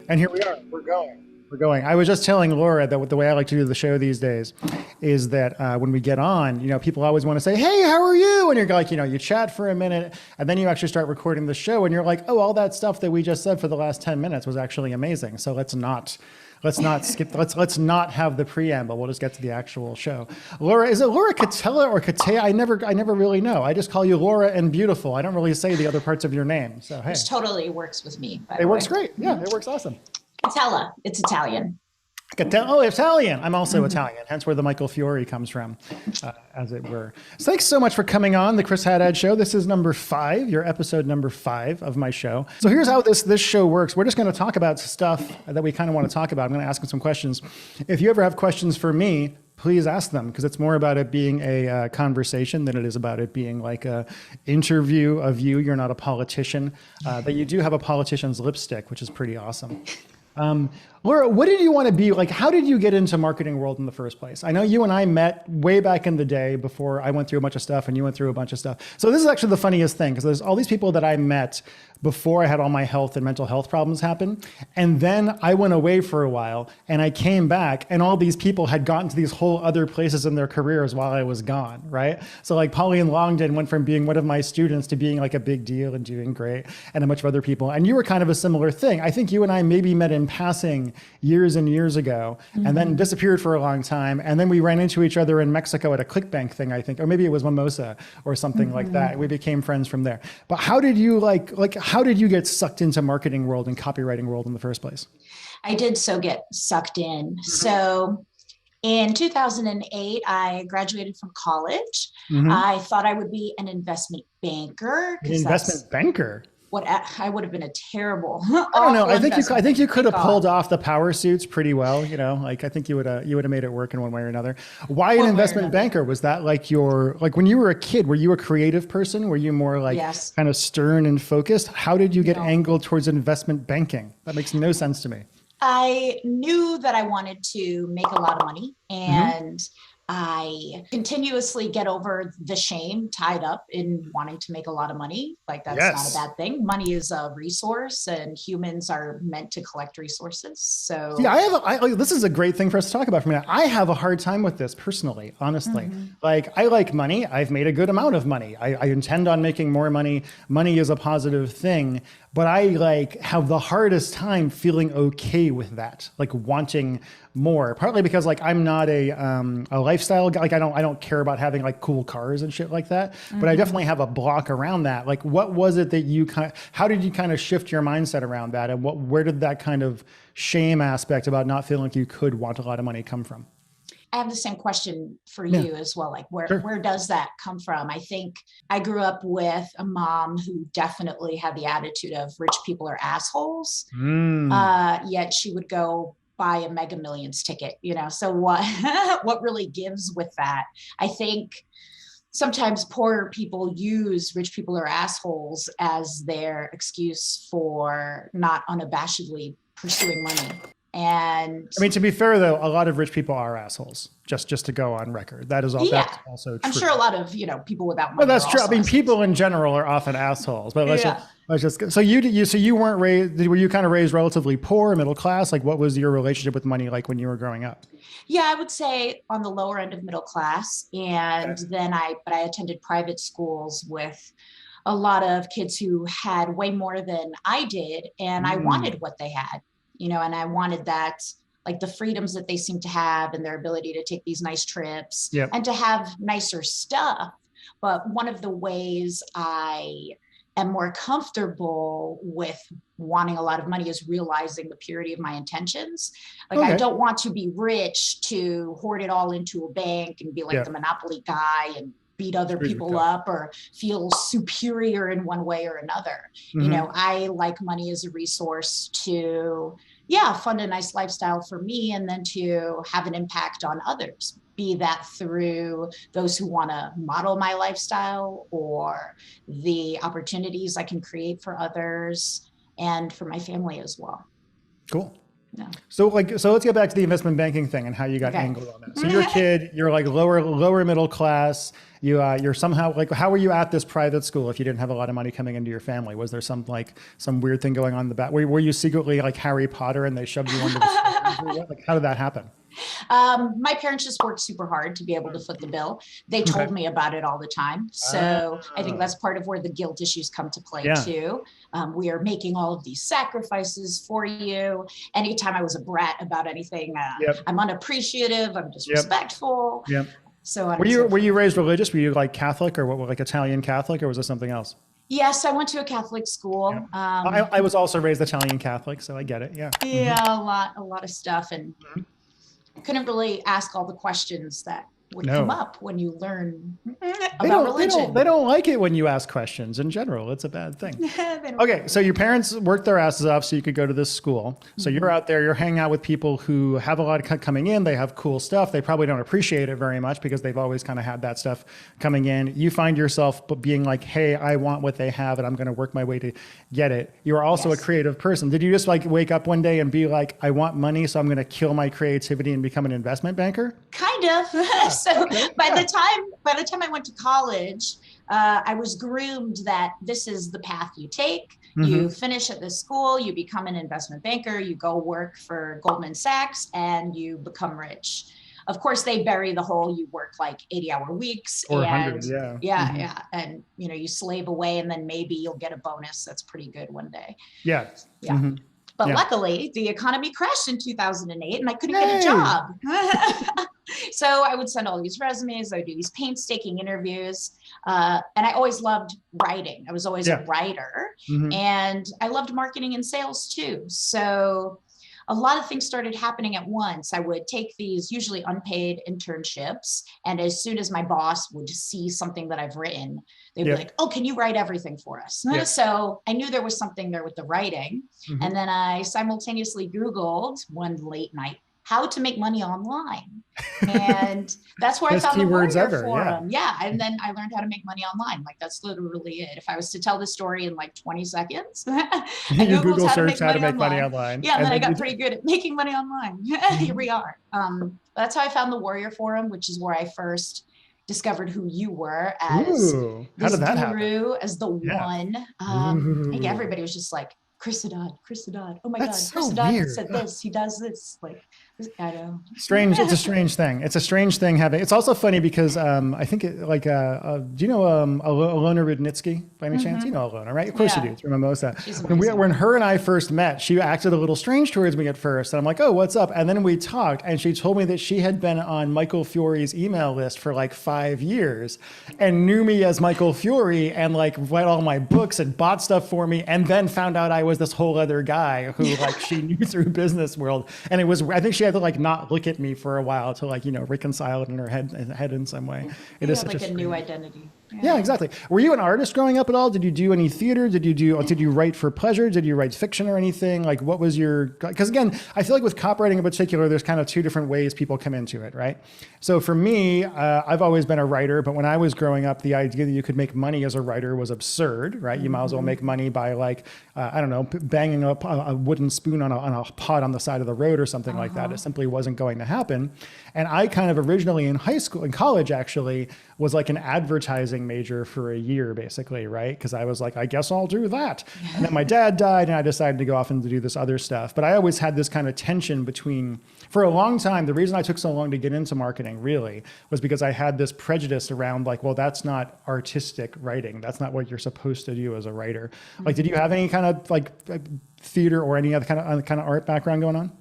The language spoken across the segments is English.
And here we are. We're going. We're going. I was just telling Laura that the way I like to do the show these days is that when we get on, people always want to say, "Hey, how are you?" And you're like, you chat for a minute, and then you actually start recording the show, and you're like, "Oh, all that stuff that we just said for the last 10 minutes was actually amazing." So let's not skip. Let's not have the preamble. We'll just get to the actual show. Laura, is it Laura Catella or Catella? I never really know. I just call you Laura and beautiful. I don't really say the other parts of your name. So hey, which totally works with me. It works great. Yeah, it works awesome. Catella. It's Italian. Oh, Italian. I'm also Italian, hence where the Michael Fiore comes from, as it were. So thanks so much for coming on the Chris Haddad Show. This is number 5, your episode number 5 of my show. So here's how this show works. We're just going to talk about stuff that we kind of want to talk about. I'm going to ask some questions. If you ever have questions for me, please ask them, because it's more about it being a conversation than it is about it being like a interview of you. You're not a politician, but you do have a politician's lipstick, which is pretty awesome. Laura, what did you want to be like? How did you get into marketing world in the first place? I know you and I met way back in the day before I went through a bunch of stuff and you went through a bunch of stuff. So this is actually the funniest thing, because there's all these people that I met before I had all my health and mental health problems happen. And then I went away for a while and I came back and all these people had gotten to these whole other places in their careers while I was gone, right? So like Pauline Longden went from being one of my students to being like a big deal and doing great, and a bunch of other people. And you were kind of a similar thing. I think you and I maybe met in passing years and years ago, and then disappeared for a long time. And then we ran into each other in Mexico at a ClickBank thing, I think, or maybe it was Mimosa or something like that. We became friends from there. But how did you how did you get sucked into marketing world and copywriting world in the first place? I did get sucked in. So in 2008, I graduated from college. I thought I would be an investment banker. An investment banker? What I would have been a terrible. I don't know. I think you could have pulled off the power suits pretty well. I think you would have made it work in one way or another. Why an investment banker? Was that like when you were a kid? Were you a creative person? Were you more like kind of stern and focused? How did you get angled towards investment banking? That makes no sense to me. I knew that I wanted to make a lot of money, and I continuously get over the shame tied up in wanting to make a lot of money. Like that's not a bad thing. Money is a resource and humans are meant to collect resources. So yeah, this is a great thing for us to talk about for a minute. I have a hard time with this personally, honestly. Like I like money. I've made a good amount of money. I intend on making more money. Money is a positive thing, but I have the hardest time feeling okay with that, like wanting more, partly because I'm not a lifestyle guy. I don't care about having cool cars and shit like that, but I definitely have a block around that. What was it that how did you kind of shift your mindset around that? And where did that kind of shame aspect about not feeling like you could want a lot of money come from? I have the same question for you as well. Where does that come from? I think I grew up with a mom who definitely had the attitude of rich people are assholes. Yet she would go buy a Mega Millions ticket, so what really gives with that? I think sometimes poor people use rich people are assholes as their excuse for not unabashedly pursuing money. And I mean, to be fair though, a lot of rich people are assals, just to go on record. That is all. Yeah. That's also true. I'm sure a lot of, people without money. Well, that's true. I mean, people in general are often assholes, but let's just, so you weren't raised, were you kind of raised relatively poor, middle class? What was your relationship with money like when you were growing up? Yeah, I would say on the lower end of middle class. And then I attended private schools with a lot of kids who had way more than I did. And I wanted what they had. And I wanted that, the freedoms that they seem to have and their ability to take these nice trips and to have nicer stuff. But one of the ways I am more comfortable with wanting a lot of money is realizing the purity of my intentions. I don't want to be rich to hoard it all into a bank and be the Monopoly guy and beat other people up or feel superior in one way or another. I like money as a resource to, fund a nice lifestyle for me and then to have an impact on others, be that through those who want to model my lifestyle or the opportunities I can create for others and for my family as well. Cool. No. So let's get back to the investment banking thing and how you got angled on that. So you're a kid, you're like lower middle class. You're somehow like, how were you at this private school if you didn't have a lot of money coming into your family? Was there some weird thing going on in the back? Were you secretly like Harry Potter and they shoved you under the stairs or what? Like, how did that happen? My parents just worked super hard to be able to foot the bill. They told me about it all the time. So I think that's part of where the guilt issues come to play too. We are making all of these sacrifices for you. Anytime I was a brat about anything, I'm unappreciative, I'm disrespectful. Yep. So on were you raised religious? Were you like Catholic or what, like Italian Catholic, or was it something else? Yes, I went to a Catholic school. Yeah. I was also raised Italian Catholic, so I get it. Yeah. Yeah, a lot of stuff, and couldn't really ask all the questions that would come up when you learn about religion. They don't like it when you ask questions in general. It's a bad thing. Okay, so your parents worked their asses off so you could go to this school. So you're out there, you're hanging out with people who have a lot of coming in. They have cool stuff. They probably don't appreciate it very much because they've always kind of had that stuff coming in. You find yourself being like, hey, I want what they have and I'm going to work my way to get it. You're also a creative person. Did you just like wake up one day and be like, I want money, so I'm going to kill my creativity and become an investment banker? Kind of. So by the time I went to college, I was groomed that this is the path you take. You finish at this school, you become an investment banker, you go work for Goldman Sachs, and you become rich. Of course, they bury the whole, you work like 80-hour weeks or and 100, and you slave away, and then maybe you'll get a bonus that's pretty good one day. Yeah. But luckily, the economy crashed in 2008 and I couldn't get a job. So I would send all these resumes. I would do these painstaking interviews. And I always loved writing. I was always a writer. And I loved marketing and sales too. So a lot of things started happening at once. I would take these usually unpaid internships. And as soon as my boss would see something that I've written, they'd be like, oh, can you write everything for us? So I knew there was something there with the writing. And then I simultaneously Googled one late night, how to make money online. And that's where I found the Warrior Forum. And then I learned how to make money online. Like, that's literally it. If I was to tell the story in like 20 seconds, I Google search how to make money online. Yeah, and then I got pretty good at making money online. Here we are. That's how I found the Warrior Forum, which is where I first discovered who you were as this guru, as the one. I think everybody was just like, Chris Haddad. Oh my God, Chris Haddad said this. He does this. Like, I know. Strange. It's a strange thing. It's a strange thing having. It's also funny because I think do you know Alona Rudnitsky by any chance? You know Alona, right? Of course you do. Through Mimosa. When her and I first met, she acted a little strange towards me at first, and I'm like, oh, what's up? And then we talked, and she told me that she had been on Michael Fiore's email list for like 5 years, and knew me as Michael Fiore, and like read all my books and bought stuff for me, and then found out I was this whole other guy who like she knew through business world. And it was, I think she had to like not look at me for a while to like, reconcile it in her head in some way. It is like a new identity. Yeah, exactly. Were you an artist growing up at all? Did you do any theater? Did you write for pleasure? Did you write fiction or anything? Like, what was because again, I feel like with copywriting in particular, there's kind of two different ways people come into it, right? So for me, I've always been a writer, but when I was growing up, the idea that you could make money as a writer was absurd, right? You might as well make money by like, I don't know, banging a wooden spoon on a pot on the side of the road or something like that. It simply wasn't going to happen. And I kind of originally in college actually, was like an advertising major for a year, basically, right? Because I was like, I guess I'll do that. And then my dad died and I decided to go off and to do this other stuff. But I always had this kind of tension between, for a long time, the reason I took so long to get into marketing really was because I had this prejudice around like, well, that's not artistic writing. That's not what you're supposed to do as a writer. Like, did you have any kind of like theater or any other kind of art background going on?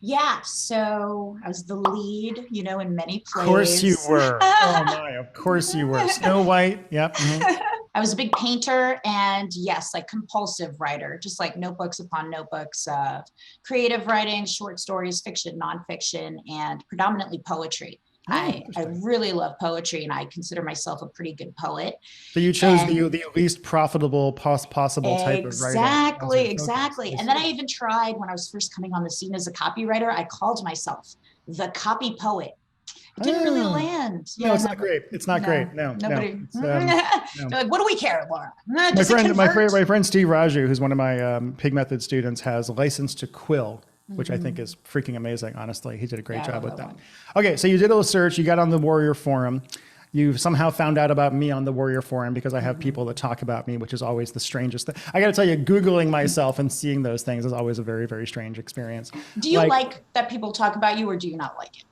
Yeah, so I was the lead, in many plays. Of course you were. Oh my, of course you were. Snow White, yep. I was a big painter and yes, like compulsive writer, just like notebooks upon notebooks of creative writing, short stories, fiction, nonfiction, and predominantly poetry. I really love poetry and I consider myself a pretty good poet. So you chose the least profitable possible type of writing. Exactly. And then I even tried when I was first coming on the scene as a copywriter, I called myself the copy poet. It didn't really land. No, it's not great. It's not great. No, nobody. No. Like, what do we care, Laura? My friend Steve Raju, who's one of my Pig Method students, has License to Quill which I think is freaking amazing. Honestly, he did a great job with that. One. Okay. So you did a little search, you got on the Warrior Forum. You somehow found out about me on the Warrior Forum because I have people that talk about me, which is always the strangest thing. I got to tell you, Googling myself and seeing those things is always a very, very strange experience. Do you like that people talk about you, or do you not like it?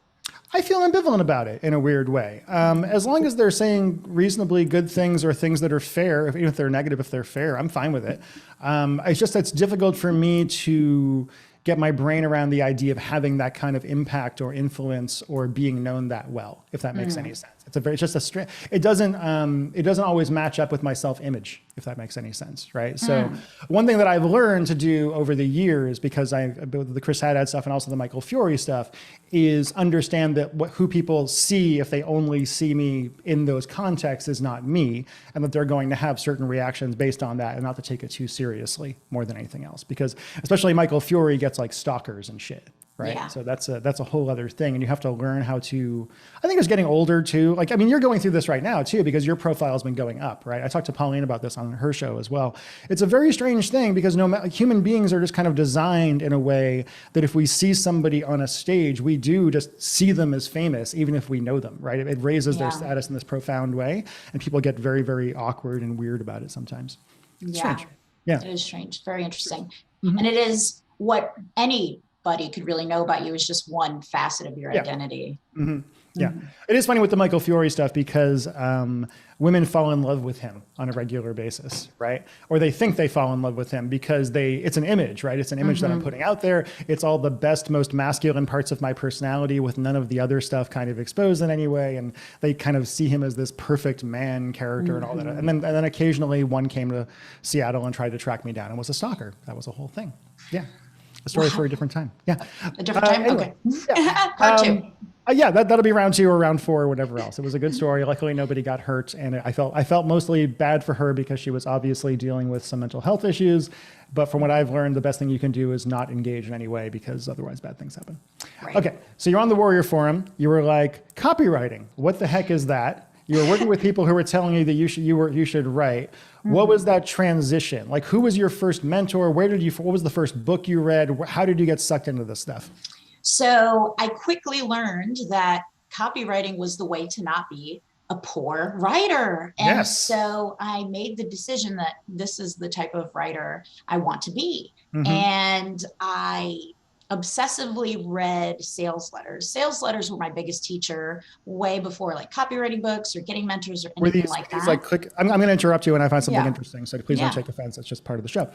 I feel ambivalent about it in a weird way. As long as they're saying reasonably good things or things that are fair, even if they're negative, if they're fair, I'm fine with it. It's difficult for me to get my brain around the idea of having that kind of impact or influence or being known that well, if that makes any sense. It doesn't always match up with my self-image, if that makes any sense, right? So one thing that I've learned to do over the years, because the Chris Haddad stuff and also the Michael Fiore stuff, is understand that who people see, if they only see me in those contexts, is not me, and that they're going to have certain reactions based on that, and not to take it too seriously more than anything else. Because especially Michael Fiore gets like stalkers and shit. Right. Yeah. So that's a whole other thing. And you have to learn how to, I think it's getting older too. Like, I mean, you're going through this right now too, because your profile has been going up, right? I talked to Pauline about this on her show as well. It's a very strange thing because human beings are just kind of designed in a way that if we see somebody on a stage, we do just see them as famous, even if we know them, right? It raises their status in this profound way. And people get very, very awkward and weird about it sometimes. It's strange. Yeah. It is strange. Very interesting. And it is what anybody could really know about you is just one facet of your identity. Yeah. It is funny with the Michael Fiore stuff because women fall in love with him on a regular basis, right? Or they think they fall in love with him because it's an image, right? It's an image that I'm putting out there. It's all the best, most masculine parts of my personality with none of the other stuff kind of exposed in any way. And they kind of see him as this perfect man character and all that. And then occasionally one came to Seattle and tried to track me down and was a stalker. That was a whole thing. Yeah. A story for a different time. Yeah. A different time? Anyway. Okay. Yeah. Part two. That'll be round 2 or round 4 or whatever else. It was a good story. Luckily, nobody got hurt. And I felt mostly bad for her because she was obviously dealing with some mental health issues. But from what I've learned, the best thing you can do is not engage in any way because otherwise bad things happen. Right. Okay. So you're on the Warrior Forum. You were like, copywriting. What the heck is that? You were working with people who were telling you that you should write. What was that transition? Like, who was your first mentor? What was the first book you read? How did you get sucked into this stuff? So I quickly learned that copywriting was the way to not be a poor writer. And so I made the decision that this is the type of writer I want to be. And I obsessively read sales letters. Sales letters were my biggest teacher way before like copywriting books or getting mentors or anything like that. I'm going to interrupt you when I find something interesting. So please don't take offense. That's just part of the show.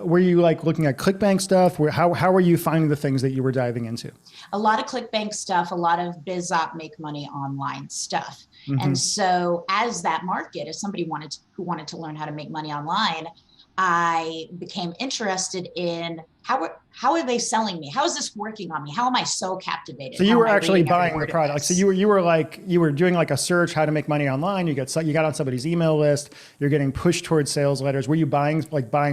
Were you like looking at ClickBank stuff? How were you finding the things that you were diving into? A lot of ClickBank stuff, a lot of biz op, make money online stuff. And so as that market, as somebody who wanted to learn how to make money online, I became interested in how are they selling me? How is this working on me? How am I so captivated? So you were actually buying the product. So you were doing like a search how to make money online. You got on somebody's email list. You're getting pushed towards sales letters. Were you buying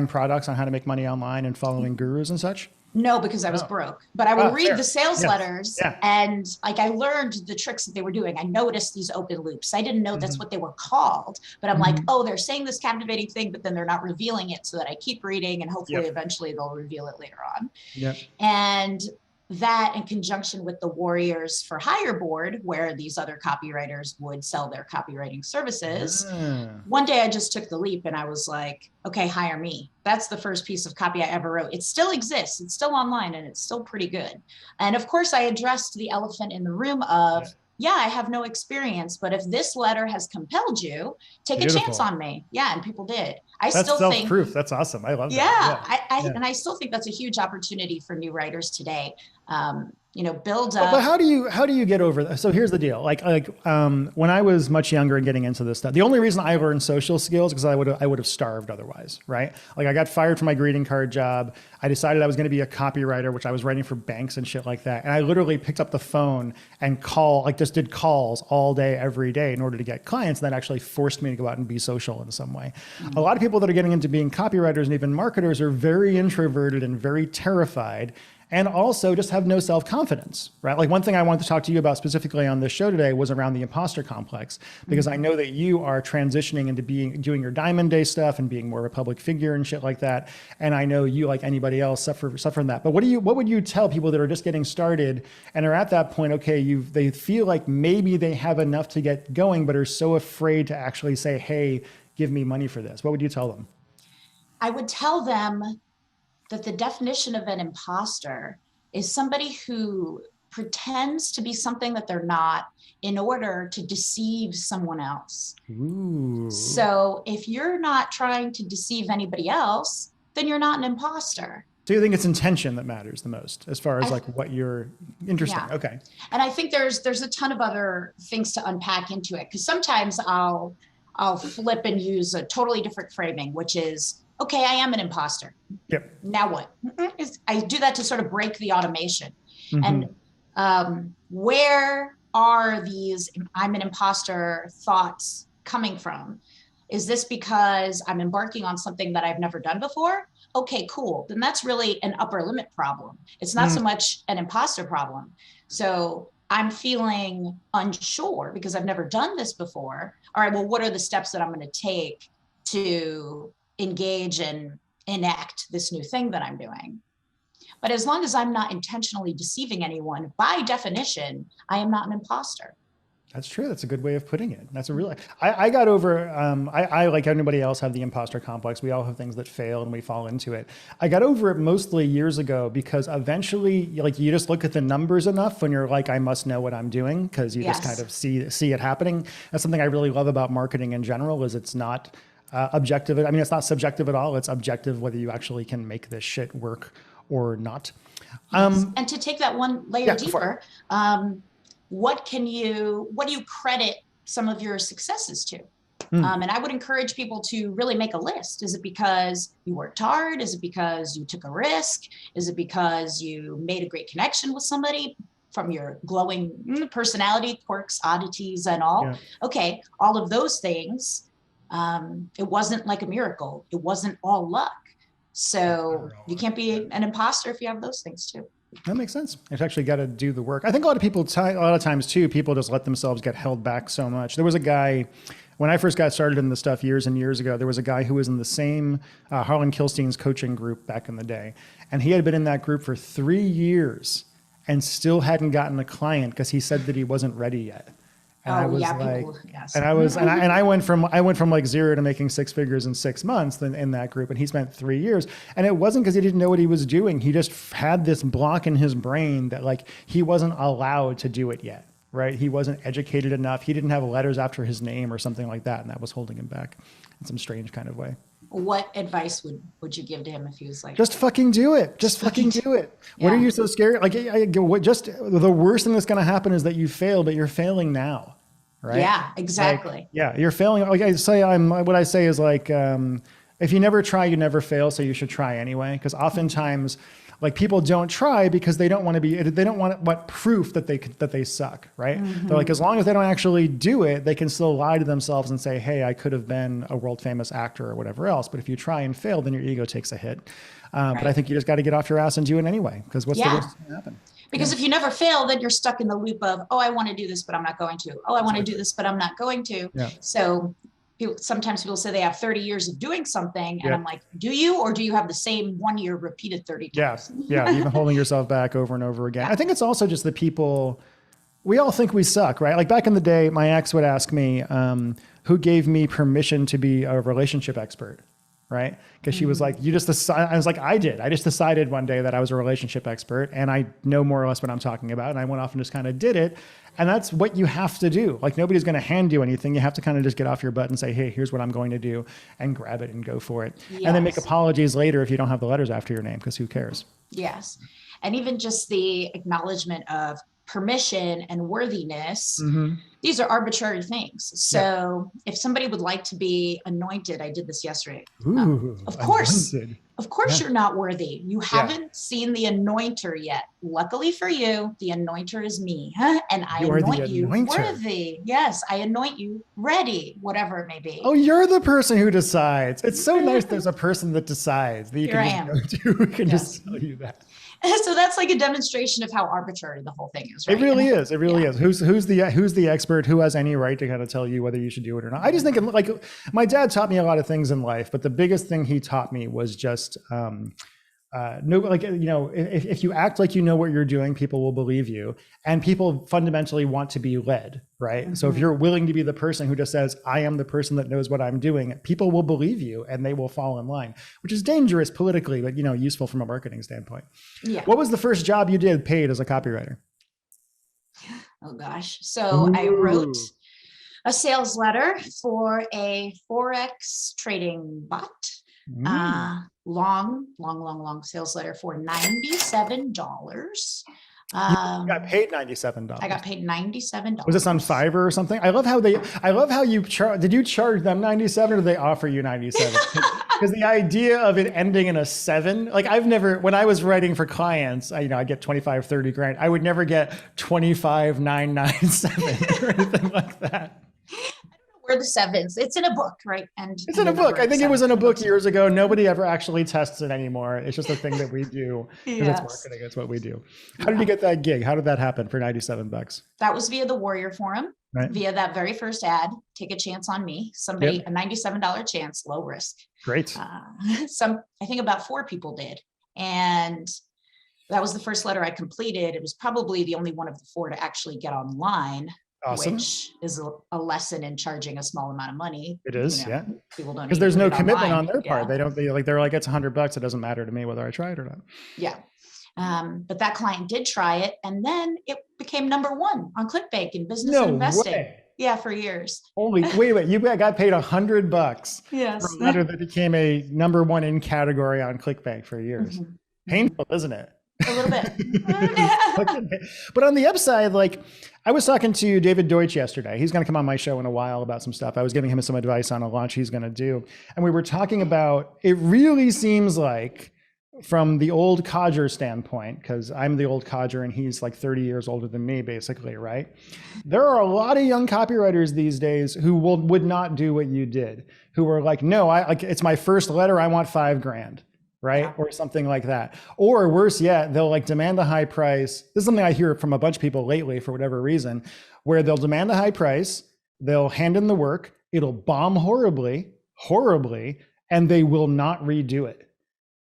products on how to make money online and following gurus and such? No, because I was broke, but I would read the sales letters and like I learned the tricks that they were doing. I noticed these open loops. I didn't know that's what they were called, but I'm like, oh, they're saying this captivating thing, but then they're not revealing it, so that I keep reading and hopefully eventually they'll reveal it later on. And that in conjunction with the Warriors for Hire board, where these other copywriters would sell their copywriting services. One day I just took the leap and I was like, okay, hire me. That's the first piece of copy I ever wrote. It still exists. It's still online and it's still pretty good. And of course I addressed the elephant in the room of, I have no experience, but if this letter has compelled you, take a chance on me. Yeah. And people did. That's self-proof. That's awesome. I love that. And I still think that's a huge opportunity for new writers today. Build up. But how do you get over that? So here's the deal. When I was much younger and getting into this stuff, the only reason I learned social skills because I would have starved otherwise, right? Like I got fired from my greeting card job. I decided I was going to be a copywriter, which I was writing for banks and shit like that. And I literally picked up the phone and just did calls all day, every day in order to get clients. And that actually forced me to go out and be social in some way. A lot of people that are getting into being copywriters and even marketers are very introverted and very terrified. and also just have no self-confidence, right? Like one thing I wanted to talk to you about specifically on this show today was around the imposter complex, because I know that you are transitioning into doing your Diamond Day stuff and being more of a public figure and shit like that. And I know you, like anybody else, suffer from that. But what would you tell people that are just getting started and are at that point, okay, they feel like maybe they have enough to get going, but are so afraid to actually say, hey, give me money for this? What would you tell them? I would tell them that the definition of an imposter is somebody who pretends to be something that they're not in order to deceive someone else. Ooh. So if you're not trying to deceive anybody else, then you're not an imposter. So you think it's intention that matters the most as far as like what you're interesting. Yeah. Okay. And I think there's a ton of other things to unpack into it, because sometimes I'll flip and use a totally different framing, which is, okay, I am an imposter. Yep. Now what? I do that to sort of break the automation. Mm-hmm. And where are these I'm an imposter thoughts coming from? Is this because I'm embarking on something that I've never done before? Okay, cool. Then that's really an upper limit problem. It's not so much an imposter problem. So I'm feeling unsure because I've never done this before. All right, well, what are the steps that I'm going to take to engage and enact this new thing that I'm doing? But as long as I'm not intentionally deceiving anyone, by definition, I am not an imposter. That's true. That's a good way of putting it. That's a real, I got over, I like anybody else have the imposter complex. We all have things that fail and we fall into it. I got over it mostly years ago because eventually like you just look at the numbers enough when you're like, I must know what I'm doing, because you just kind of see it happening. That's something I really love about marketing in general, is it's not objective. I mean, it's not subjective at all. It's objective whether you actually can make this shit work or not. And to take that one layer deeper, what do you credit some of your successes to? And I would encourage people to really make a list. Is it because you worked hard? Is it because you took a risk? Is it because you made a great connection with somebody from your glowing personality, quirks, oddities, and all? Yeah. Okay, all of those things. It wasn't like a miracle. It wasn't all luck. So you can't be an imposter if you have those things too. That makes sense. You've actually got to do the work. I think a lot of people, a lot of times too, people just let themselves get held back so much. There was a guy, when I first got started in the stuff years and years ago, there was a guy who was in the same Harlan Kilstein's coaching group back in the day. And he had been in that group for 3 years and still hadn't gotten a client because he said that he wasn't ready yet. And I was like, and I went from like zero to making 6 figures in 6 months in that group. And he spent 3 years, and it wasn't because he didn't know what he was doing. He just had this block in his brain that like, he wasn't allowed to do it yet. Right. He wasn't educated enough. He didn't have letters after his name or something like that. And that was holding him back in some strange kind of way. What advice would you give to him if he was like, just fucking do it. Just fucking do it. Yeah. What are you so scared? Like, just the worst thing that's going to happen is that you fail, but you're failing now. Right. Yeah, exactly. Like, yeah. You're failing. Like I say, what I say is like, if you never try, you never fail. So you should try anyway. Because oftentimes like people don't try because they don't want what proof that they suck. Right. Mm-hmm. They're like, as long as they don't actually do it, they can still lie to themselves and say, hey, I could have been a world famous actor or whatever else. But if you try and fail, then your ego takes a hit. But I think you just got to get off your ass and do it anyway, because what's the worst that's going to happen? Because if you never fail, then you're stuck in the loop of, oh, I want to do this, but I'm not going to. Oh, I want to do this, but I'm not going to. Yeah. So sometimes people say they have 30 years of doing something. And I'm like, do you, or do you have the same 1 year repeated 30 times? Yeah. Even holding yourself back over and over again. I think it's also just the people, we all think we suck, right? Like back in the day, my ex would ask me, who gave me permission to be a relationship expert? Right? Because she was like, you just decided. I was like, I did. I just decided one day that I was a relationship expert and I know more or less what I'm talking about. And I went off and just kind of did it. And that's what you have to do. Like nobody's going to hand you anything. You have to kind of just get off your butt and say, hey, here's what I'm going to do, and grab it and go for it. Yes. And then make apologies later if you don't have the letters after your name, because who cares? Yes. And even just the acknowledgement of permission and worthiness, these are arbitrary things. So if somebody would like to be anointed, I did this yesterday. Of course you're not worthy. You haven't seen the anointer yet. Luckily for you, the anointer is me. And I anoint you worthy. Yes, I anoint you ready, whatever it may be. Oh, you're the person who decides. It's so nice there's a person that decides that you can just go to who can just tell you that. So that's like a demonstration of how arbitrary the whole thing is, right? It really is. It really is. Who's the expert? Who has any right to kind of tell you whether you should do it or not? I just think like my dad taught me a lot of things in life, but the biggest thing he taught me was just no, like, if you act like you know what you're doing, people will believe you, and people fundamentally want to be led, right? Mm-hmm. So if you're willing to be the person who just says, I am the person that knows what I'm doing, people will believe you and they will fall in line, which is dangerous politically, but useful from a marketing standpoint. Yeah. What was the first job you did paid as a copywriter? Oh gosh. So I wrote a sales letter for a Forex trading bot. Long sales letter for $97. You got paid $97. I got paid $97. Was this on Fiverr or something? I love how you charge. Did you charge them $97 or did they offer you $97? Because the idea of it ending in a 7, like when I was writing for clients, I get 25, 30 grand. I would never get 25,997 or anything like that. Where the 7s. It's in a book, right? And it's in a book. I think it was in a book years ago. Nobody ever actually tests it anymore. It's just a thing that we do. Yes. It's marketing. It's what we do. How did you get that gig? How did that happen for $97? That was via the Warrior Forum, right? Via that very first ad. Take a chance on me. Somebody, a $97 chance, low risk. Great. I think about 4 people did. And that was the first letter I completed. It was probably the only one of the 4 to actually get online. Awesome. Which is a lesson in charging a small amount of money. It is, yeah. People don't, because there's no commitment on their part. They're like, it's $100. It doesn't matter to me whether I try it or not. Yeah. But that client did try it, and then it became #1 on ClickBank in business and investing. Way. Yeah, for years. Wait, you got paid $100 yes. for a letter that became a #1 in category on ClickBank for years. Mm-hmm. Painful, isn't it? A little bit. But on the upside, like, I was talking to David Deutsch yesterday. He's going to come on my show in a while about some stuff. I was giving him some advice on a launch he's going to do. And we were talking about, it really seems like, from the old codger standpoint, because I'm the old codger and he's like 30 years older than me, basically, right? There are a lot of young copywriters these days who would not do what you did, who were like, no, it's my first letter, I want $5,000. Right? Yeah. Or something like that. Or worse yet, they'll like demand a high price. This is something I hear from a bunch of people lately for whatever reason, where they'll demand a high price, they'll hand in the work, it'll bomb horribly, and they will not redo it.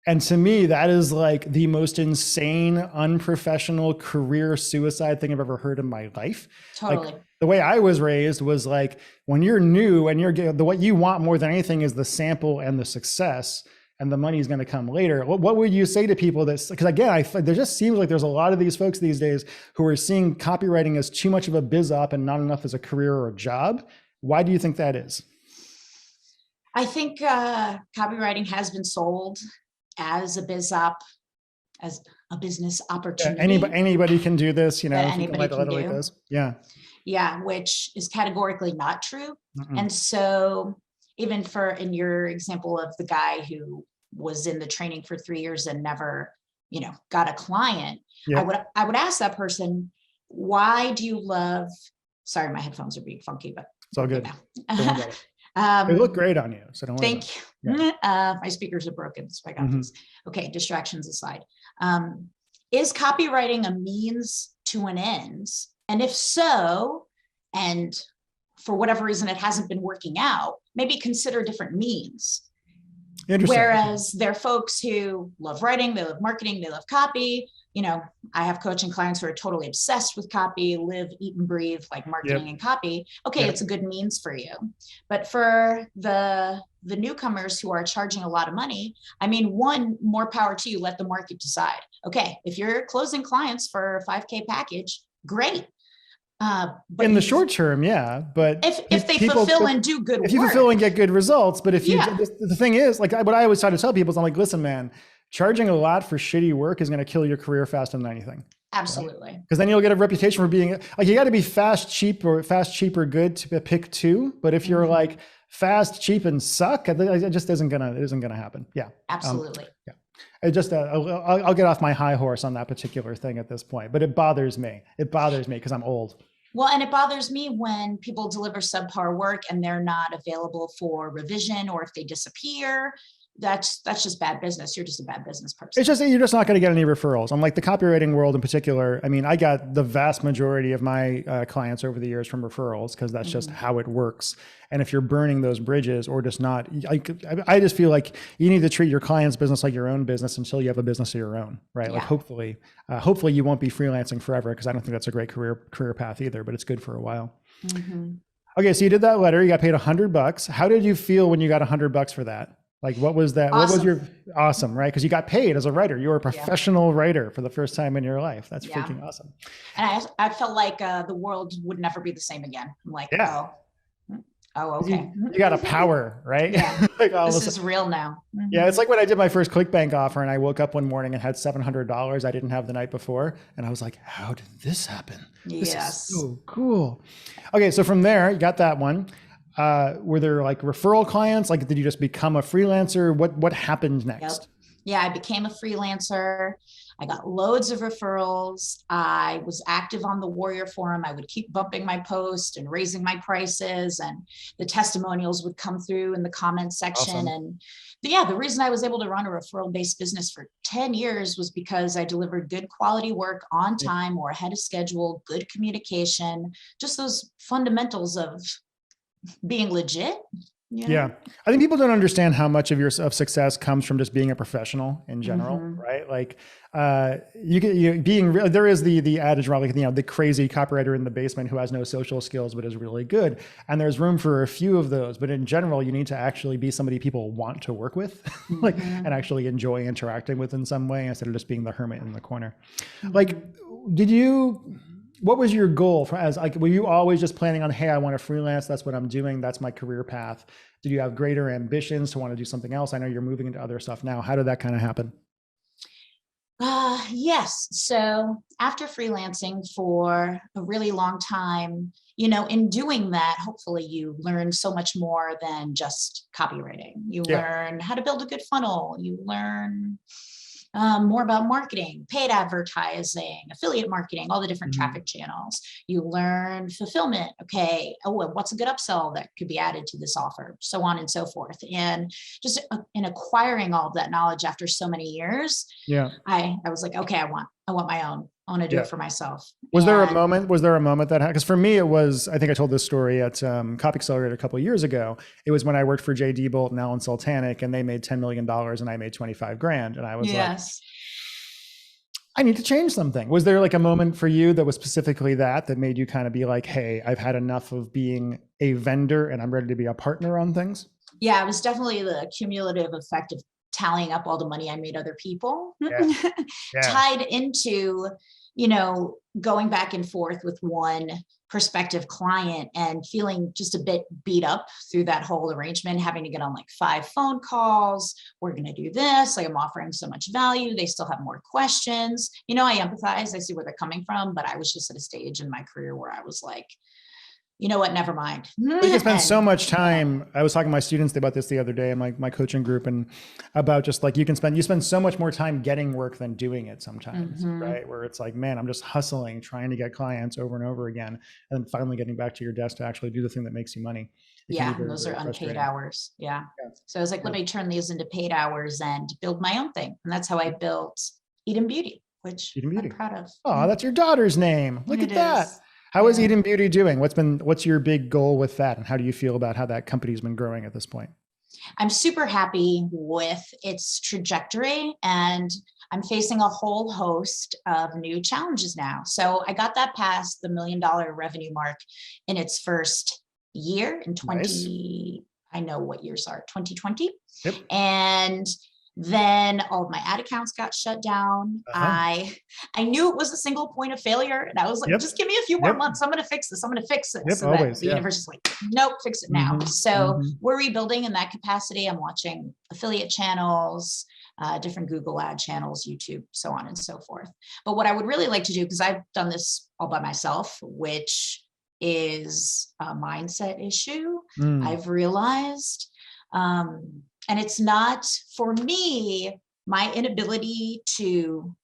And to me, that is like the most insane, unprofessional career suicide thing I've ever heard in my life. Totally. Like, the way I was raised was like, when you're new and what you want more than anything is the sample and the success, and the money is going to come later. What would you say to people because again, there just seems like there's a lot of these folks these days who are seeing copywriting as too much of a biz op and not enough as a career or a job. Why do you think that is? I think copywriting has been sold as a biz op, as a business opportunity. Anybody can do this, anybody can do. Like this. Yeah. Yeah, which is categorically not true. Mm-mm. And so even in your example of the guy who was in the training for 3 years and never, got a client, yeah. I would ask that person, why do you love, sorry, my headphones are being funky, but it's all good. They look great on you. So don't worry. Thank you. Yeah. My speakers are broken, so I got this. Okay. Distractions aside. Is copywriting a means to an end? And if so, and for whatever reason, it hasn't been working out, maybe consider different means. Whereas there are folks who love writing, they love marketing, they love copy. I have coaching clients who are totally obsessed with copy, live, eat, and breathe like marketing and copy. Okay, it's a good means for you. But for the newcomers who are charging a lot of money, one, more power to you, let the market decide. Okay, if you're closing clients for a $5,000 package, great. But in the short term, yeah. But if they fulfill and do good work. If you fulfill and get good results, but if the thing is, like what I always try to tell people is, I'm like, listen, man, charging a lot for shitty work is going to kill your career faster than anything. Absolutely. Because then you'll get a reputation for being like, you got to be fast, cheap, or good to pick 2. But if you're like fast, cheap, and suck, it just isn't gonna happen. Yeah. Absolutely. Yeah. It just, I'll get off my high horse on that particular thing at this point, but it bothers me. It bothers me because I'm old. Well, and it bothers me when people deliver subpar work and they're not available for revision, or if they disappear, that's just bad business. You're just a bad business person. It's just that you're just not going to get any referrals. Unlike the copywriting world in particular, I mean, I got the vast majority of my clients over the years from referrals because that's just how it works. And if you're burning those bridges or just not, I just feel like you need to treat your client's business like your own business until you have a business of your own, right? Yeah. Like hopefully you won't be freelancing forever, because I don't think that's a great career path either, but it's good for a while. Okay, so you did that letter, you got paid $100. How did you feel when you got $100 for that? Like, what was that? Awesome. What was your awesome, right? Because you got paid as a writer. You were a professional writer for the first time in your life. That's freaking awesome. And I felt like the world would never be the same again. I'm like, oh, okay. You got a power, right? Yeah. Like this is real now. Yeah, it's like when I did my first ClickBank offer and I woke up one morning and had $700 I didn't have the night before. And I was like, how did this happen? This is so cool. Okay, so from there, you got that one. Were there like referral clients? Like, did you just become a freelancer? What happened next? Yep. Yeah, I became a freelancer. I got loads of referrals. I was active on the Warrior Forum. I would keep bumping my post and raising my prices, and the testimonials would come through in the comments section. Awesome. And the reason I was able to run a referral-based business for 10 years was because I delivered good quality work on time or ahead of schedule, good communication, just those fundamentals of being legit. You know? Yeah. I think people don't understand how much of success comes from just being a professional in general, right? Like, there is the adage, like, the crazy copywriter in the basement who has no social skills, but is really good. And there's room for a few of those, but in general, you need to actually be somebody people want to work with, like, and actually enjoy interacting with in some way, instead of just being the hermit in the corner. Like, what was your goal were you always just planning on, hey, I want to freelance, that's what I'm doing, that's my career path? Did you have greater ambitions to want to do something else? I know you're moving into other stuff now. How did that kind of happen? Yes. So after freelancing for a really long time, in doing that, hopefully you learn so much more than just copywriting. You learn how to build a good funnel. You learn more about marketing, paid advertising, affiliate marketing, all the different traffic channels. You learn fulfillment. Okay, what's a good upsell that could be added to this offer, so on and so forth. And just in acquiring all of that knowledge after so many years, I was like, okay, I want my own. I want to do it for myself. Was there a moment that happened? Because for me, it was, I think I told this story at Copy Accelerator a couple of years ago. It was when I worked for J.D. Bolt and Alan Sultanic, and they made $10 million and I made 25 grand. And I was like, I need to change something. Was there like a moment for you that was specifically that made you kind of be like, hey, I've had enough of being a vendor and I'm ready to be a partner on things? Yeah, it was definitely the cumulative effect of tallying up all the money I made other people, tied into, going back and forth with one prospective client and feeling just a bit beat up through that whole arrangement, having to get on like 5 phone calls. We're going to do this. Like, I'm offering so much value. They still have more questions. I empathize. I see where they're coming from, but I was just at a stage in my career where I was like, you know what, never mind. You can spend so much time. I was talking to my students about this the other day in my coaching group, and about just like, you spend so much more time getting work than doing it sometimes, right? Where it's like, man, I'm just hustling, trying to get clients over and over again, and then finally getting back to your desk to actually do the thing that makes you money. And those are unpaid hours. So I was like, let me turn these into paid hours and build my own thing. And that's how I built Eden Beauty, which I'm proud of. Oh, that's your daughter's name. Look at that. How is Eden Beauty doing? What's your big goal with that? And how do you feel about how that company's been growing at this point? I'm super happy with its trajectory, and I'm facing a whole host of new challenges now. So I got that past the $1 million revenue mark in its first year in 20, I know what years are, 2020. Yep. And then all of my ad accounts got shut down. I knew it was a single point of failure, and I was like, just give me a few more months. I'm going to fix this. I'm going to fix this. So that the universe is like, nope, fix it now. So we're rebuilding in that capacity. I'm watching affiliate channels, different Google ad channels, YouTube, so on and so forth. But what I would really like to do, because I've done this all by myself, which is a mindset issue, I've realized, and it's not, for me, my inability to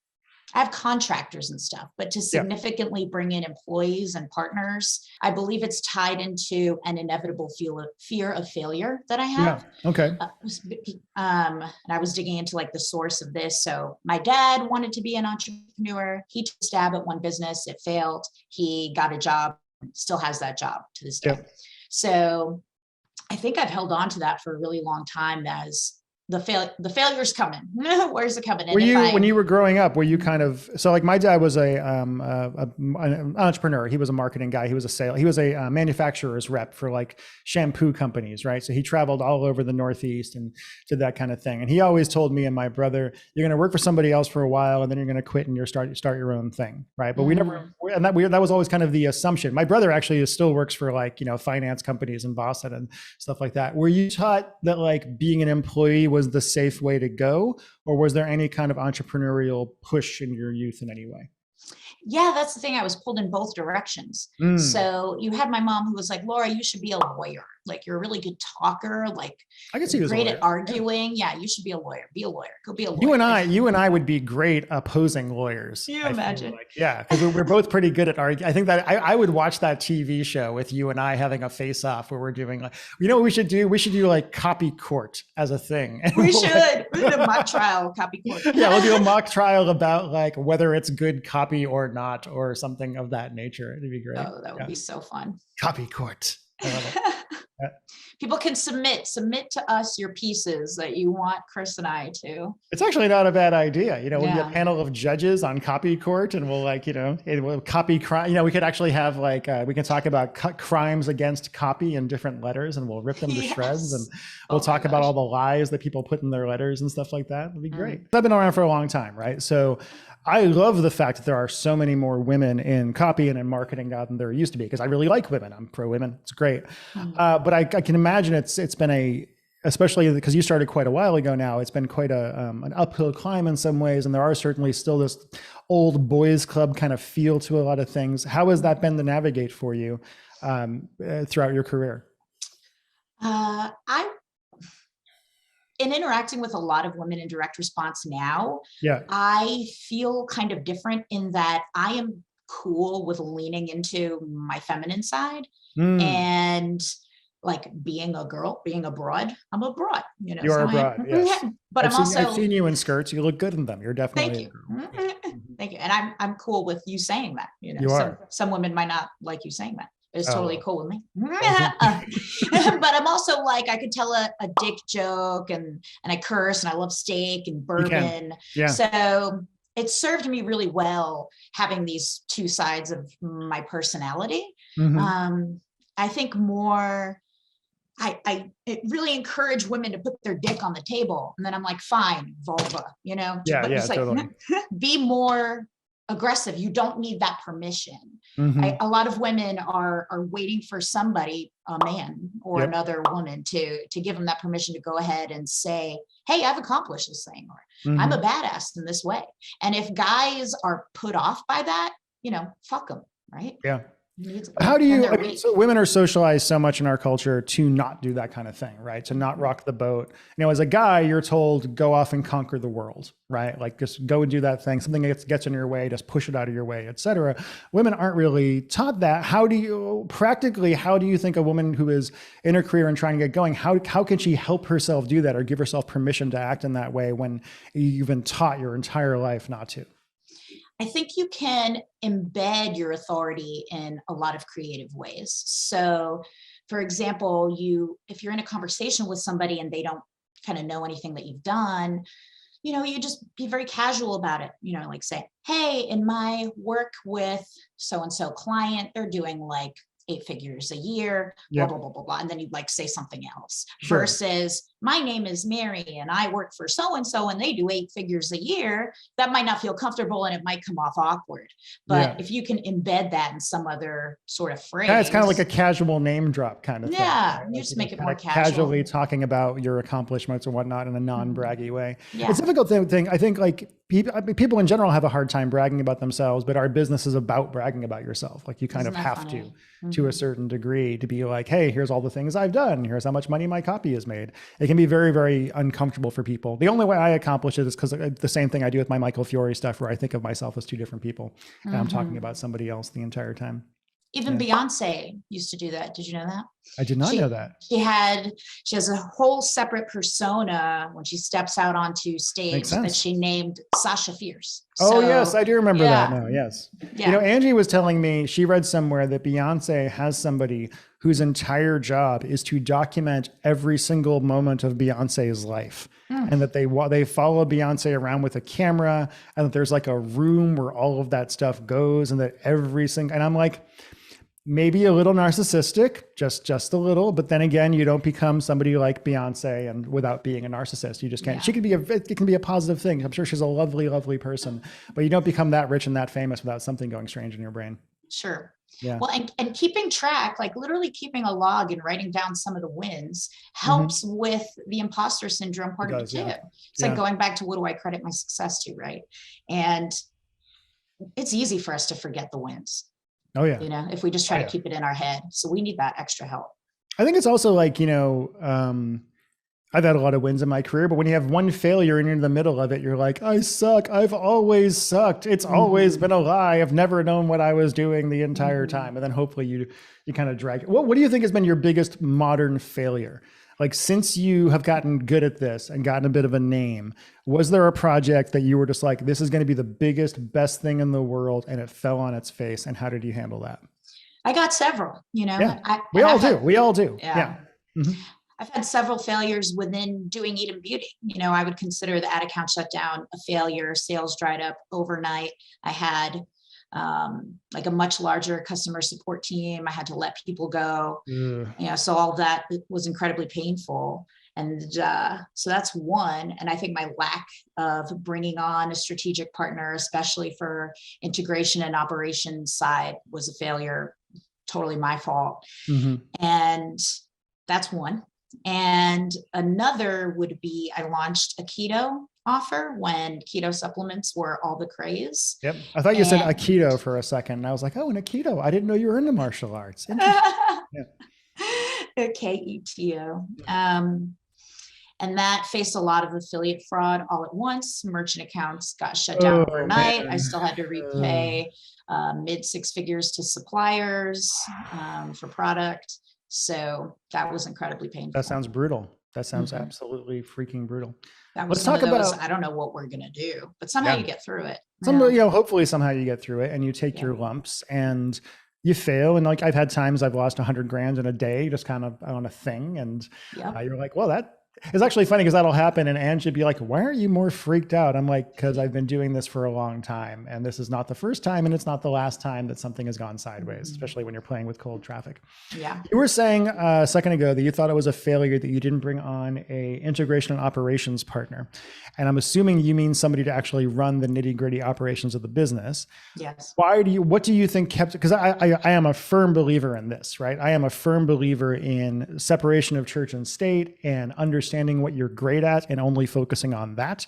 I have contractors and stuff, but to Yeah. significantly bring in employees and partners, I believe it's tied into an inevitable fear of failure that I Yeah. have. Okay. And I was digging into like the source of this. So my dad wanted to be an entrepreneur. He took a stab at one business. It failed. He got a job, still has that job to this day. Yep. So I think I've held on to that for a really long time as the failure's coming. Where's it coming? And when you were growing up, were you kind of, so like my dad was an entrepreneur. He was a marketing guy. He was a manufacturer's rep for like shampoo companies, right? So he traveled all over the Northeast and did that kind of thing. And he always told me and my brother, you're going to work for somebody else for a while, and then you're going to quit and start your own thing, right? But we never, and that was always kind of the assumption. My brother actually still works for like, finance companies in Boston and stuff like that. Were you taught that like being an employee was the safe way to go, or was there any kind of entrepreneurial push in your youth in any way? Yeah, that's the thing. I was pulled in both directions. So you had my mom who was like, Laura, you should be a lawyer. Like, you're a really good talker. Like, I can see you great at arguing. Yeah, you should be a lawyer. Be a lawyer. Go be a lawyer. You and I would be great opposing laurs. Can you imagine? Like. Yeah, because we're both pretty good at arguing. I think that I would watch that TV show with you and I having a face-off where we're doing like, what we should do? We should do like copy court as a thing. We should. We'll do a mock trial, copy court. Yeah, we'll do a mock trial about like whether it's good copy or not, or something of that nature. It'd be great. Oh, that would be so fun. Copy court. I love it. People can submit to us your pieces that you want Chris and I to. It's actually not a bad idea. We'll get a panel of judges on copy court, and we'll like, it will copy crime. We could actually have like, we can talk about crimes against copy in different letters, and we'll rip them to shreds, and we'll talk about all the lies that people put in their letters and stuff like that. It'd be great. I've been around for a long time, right? So I love the fact that there are so many more women in copy and in marketing now than there used to be, because I really like women. I'm pro women. It's great. But I can imagine it's been especially because you started quite a while ago now, it's been quite an uphill climb in some ways. And there are certainly still this old boys club kind of feel to a lot of things. How has that been to navigate for you throughout your career? In interacting with a lot of women in direct response now, yeah, I feel kind of different in that I am cool with leaning into my feminine side and like being a girl, being a broad. I'm a broad, You are a broad, yes. But I've seen you in skirts. You look good in them. You're definitely. Thank you. Thank you. And I'm cool with you saying that. You are. Some women might not like you saying that. It's totally cool with me. But I'm also like, I could tell a dick joke and I curse and I love steak and bourbon. Yeah. So it served me really well having these two sides of my personality. I think it really encouraged women to put their dick on the table. And then I'm like, fine, vulva, Yeah, but it's like, totally. Be more aggressive. You don't need that permission. A lot of women are waiting for somebody, a man or another woman, to give them that permission to go ahead and say, hey, I've accomplished this thing, or I'm a badass in this way. And if guys are put off by that, fuck them, right? Yeah. How do you, so women are socialized so much in our culture to not do that kind of thing, right? To not rock the boat. As a guy, you're told, go off and conquer the world, right? Like just go and do that thing. Something gets in your way, just push it out of your way, et cetera. Women aren't really taught that. How do you think a woman who is in her career and trying to get going, how can she help herself do that or give herself permission to act in that way when you've been taught your entire life not to? I think you can embed your authority in a lot of creative ways. So, for example, if you're in a conversation with somebody and they don't kind of know anything that you've done, you just be very casual about it. Like say, hey, in my work with so-and-so client, they're doing like 8 figures a year, blah, blah, blah, blah, blah. And then you'd like say something else versus my name is Mary and I work for so-and-so and they do 8 figures a year. That might not feel comfortable and it might come off awkward. But if you can embed that in some other sort of phrase. Yeah, it's kind of like a casual name drop kind of thing. Yeah, right? You just make it more casual. Casually talking about your accomplishments and whatnot in a non-braggy way. Yeah. It's a difficult thing. I think like people in general have a hard time bragging about themselves, but our business is about bragging about yourself. Like you kind of have to a certain degree, to be like, hey, here's all the things I've done. Here's how much money my copy has made. It can be very, very uncomfortable for people. The only way I accomplish it is because the same thing I do with my Michael Fiore stuff, where I think of myself as two different people and I'm talking about somebody else the entire time. Even Beyonce used to do that. Did you know that? I did not know that. She has a whole separate persona when she steps out onto stage that she named Sasha Fierce. Oh, yes, I do remember that now. Yes. Yeah. You know, Angie was telling me, she read somewhere that Beyonce has somebody whose entire job is to document every single moment of Beyonce's life. And that they follow Beyonce around with a camera, and that there's like a room where all of that stuff goes, and that and I'm like, maybe a little narcissistic, just a little, but then again, you don't become somebody like Beyonce and without being a narcissist. You just can't. It can be a positive thing. I'm sure she's a lovely, lovely person, but you don't become that rich and that famous without something going strange in your brain. Sure. Yeah. Well, and keeping track, like literally keeping a log and writing down some of the wins helps with the imposter syndrome part of it too. Yeah. It's like going back to, what do I credit my success to, right? And it's easy for us to forget the wins. Oh yeah. You know, if we just try to keep it in our head. So we need that extra help. I think it's also like, you know, I've had a lot of wins in my career, but when you have one failure and you're in the middle of it, you're like, I suck. I've always sucked. It's always been a lie. I've never known what I was doing the entire time. And then hopefully you kind of drag it. What do you think has been your biggest modern failure? Like, since you have gotten good at this and gotten a bit of a name, was there a project that you were just like, this is going to be the biggest, best thing in the world, and it fell on its face? And how did you handle that? I got several, you know. Yeah. We all do. Yeah. I've had several failures within doing Eat and Beauty. You know, I would consider the ad account shutdown a failure. Sales dried up overnight. I had like a much larger customer support team. I had to let people go. You know, so all that was incredibly painful. And so that's one. And I think my lack of bringing on a strategic partner, especially for integration and operations side, was a failure. Totally my fault. And that's one. And another would be, I launched a keto offer when keto supplements were all the craze. Yep. I thought you said Aikido for a second. And I was like, oh, an Aikido. I didn't know you were into martial arts. Keto. And that faced a lot of affiliate fraud all at once. Merchant accounts got shut down overnight. I still had to repay mid six figures to suppliers for product. So that was incredibly painful. That sounds brutal. That sounds absolutely freaking brutal. Let's talk about, I don't know what we're going to do, but somehow you get through it. You know, hopefully somehow you get through it and you take your lumps and you fail. And like, I've had times I've lost 100 grand in a day, just kind of on a thing. And you're like, well, that is actually funny, because that'll happen. And Angie would be like, why aren't you more freaked out? I'm like, because I've been doing this for a long time. And this is not the first time, and it's not the last time that something has gone sideways, especially when you're playing with cold traffic. Yeah. You were saying a second ago that you thought it was a failure that you didn't bring on a integration and operations partner. And I'm assuming you mean somebody to actually run the nitty gritty operations of the business. Yes. What do you think kept, because I am a firm believer in this, right? I am a firm believer in separation of church and state and understanding what you're great at and only focusing on that.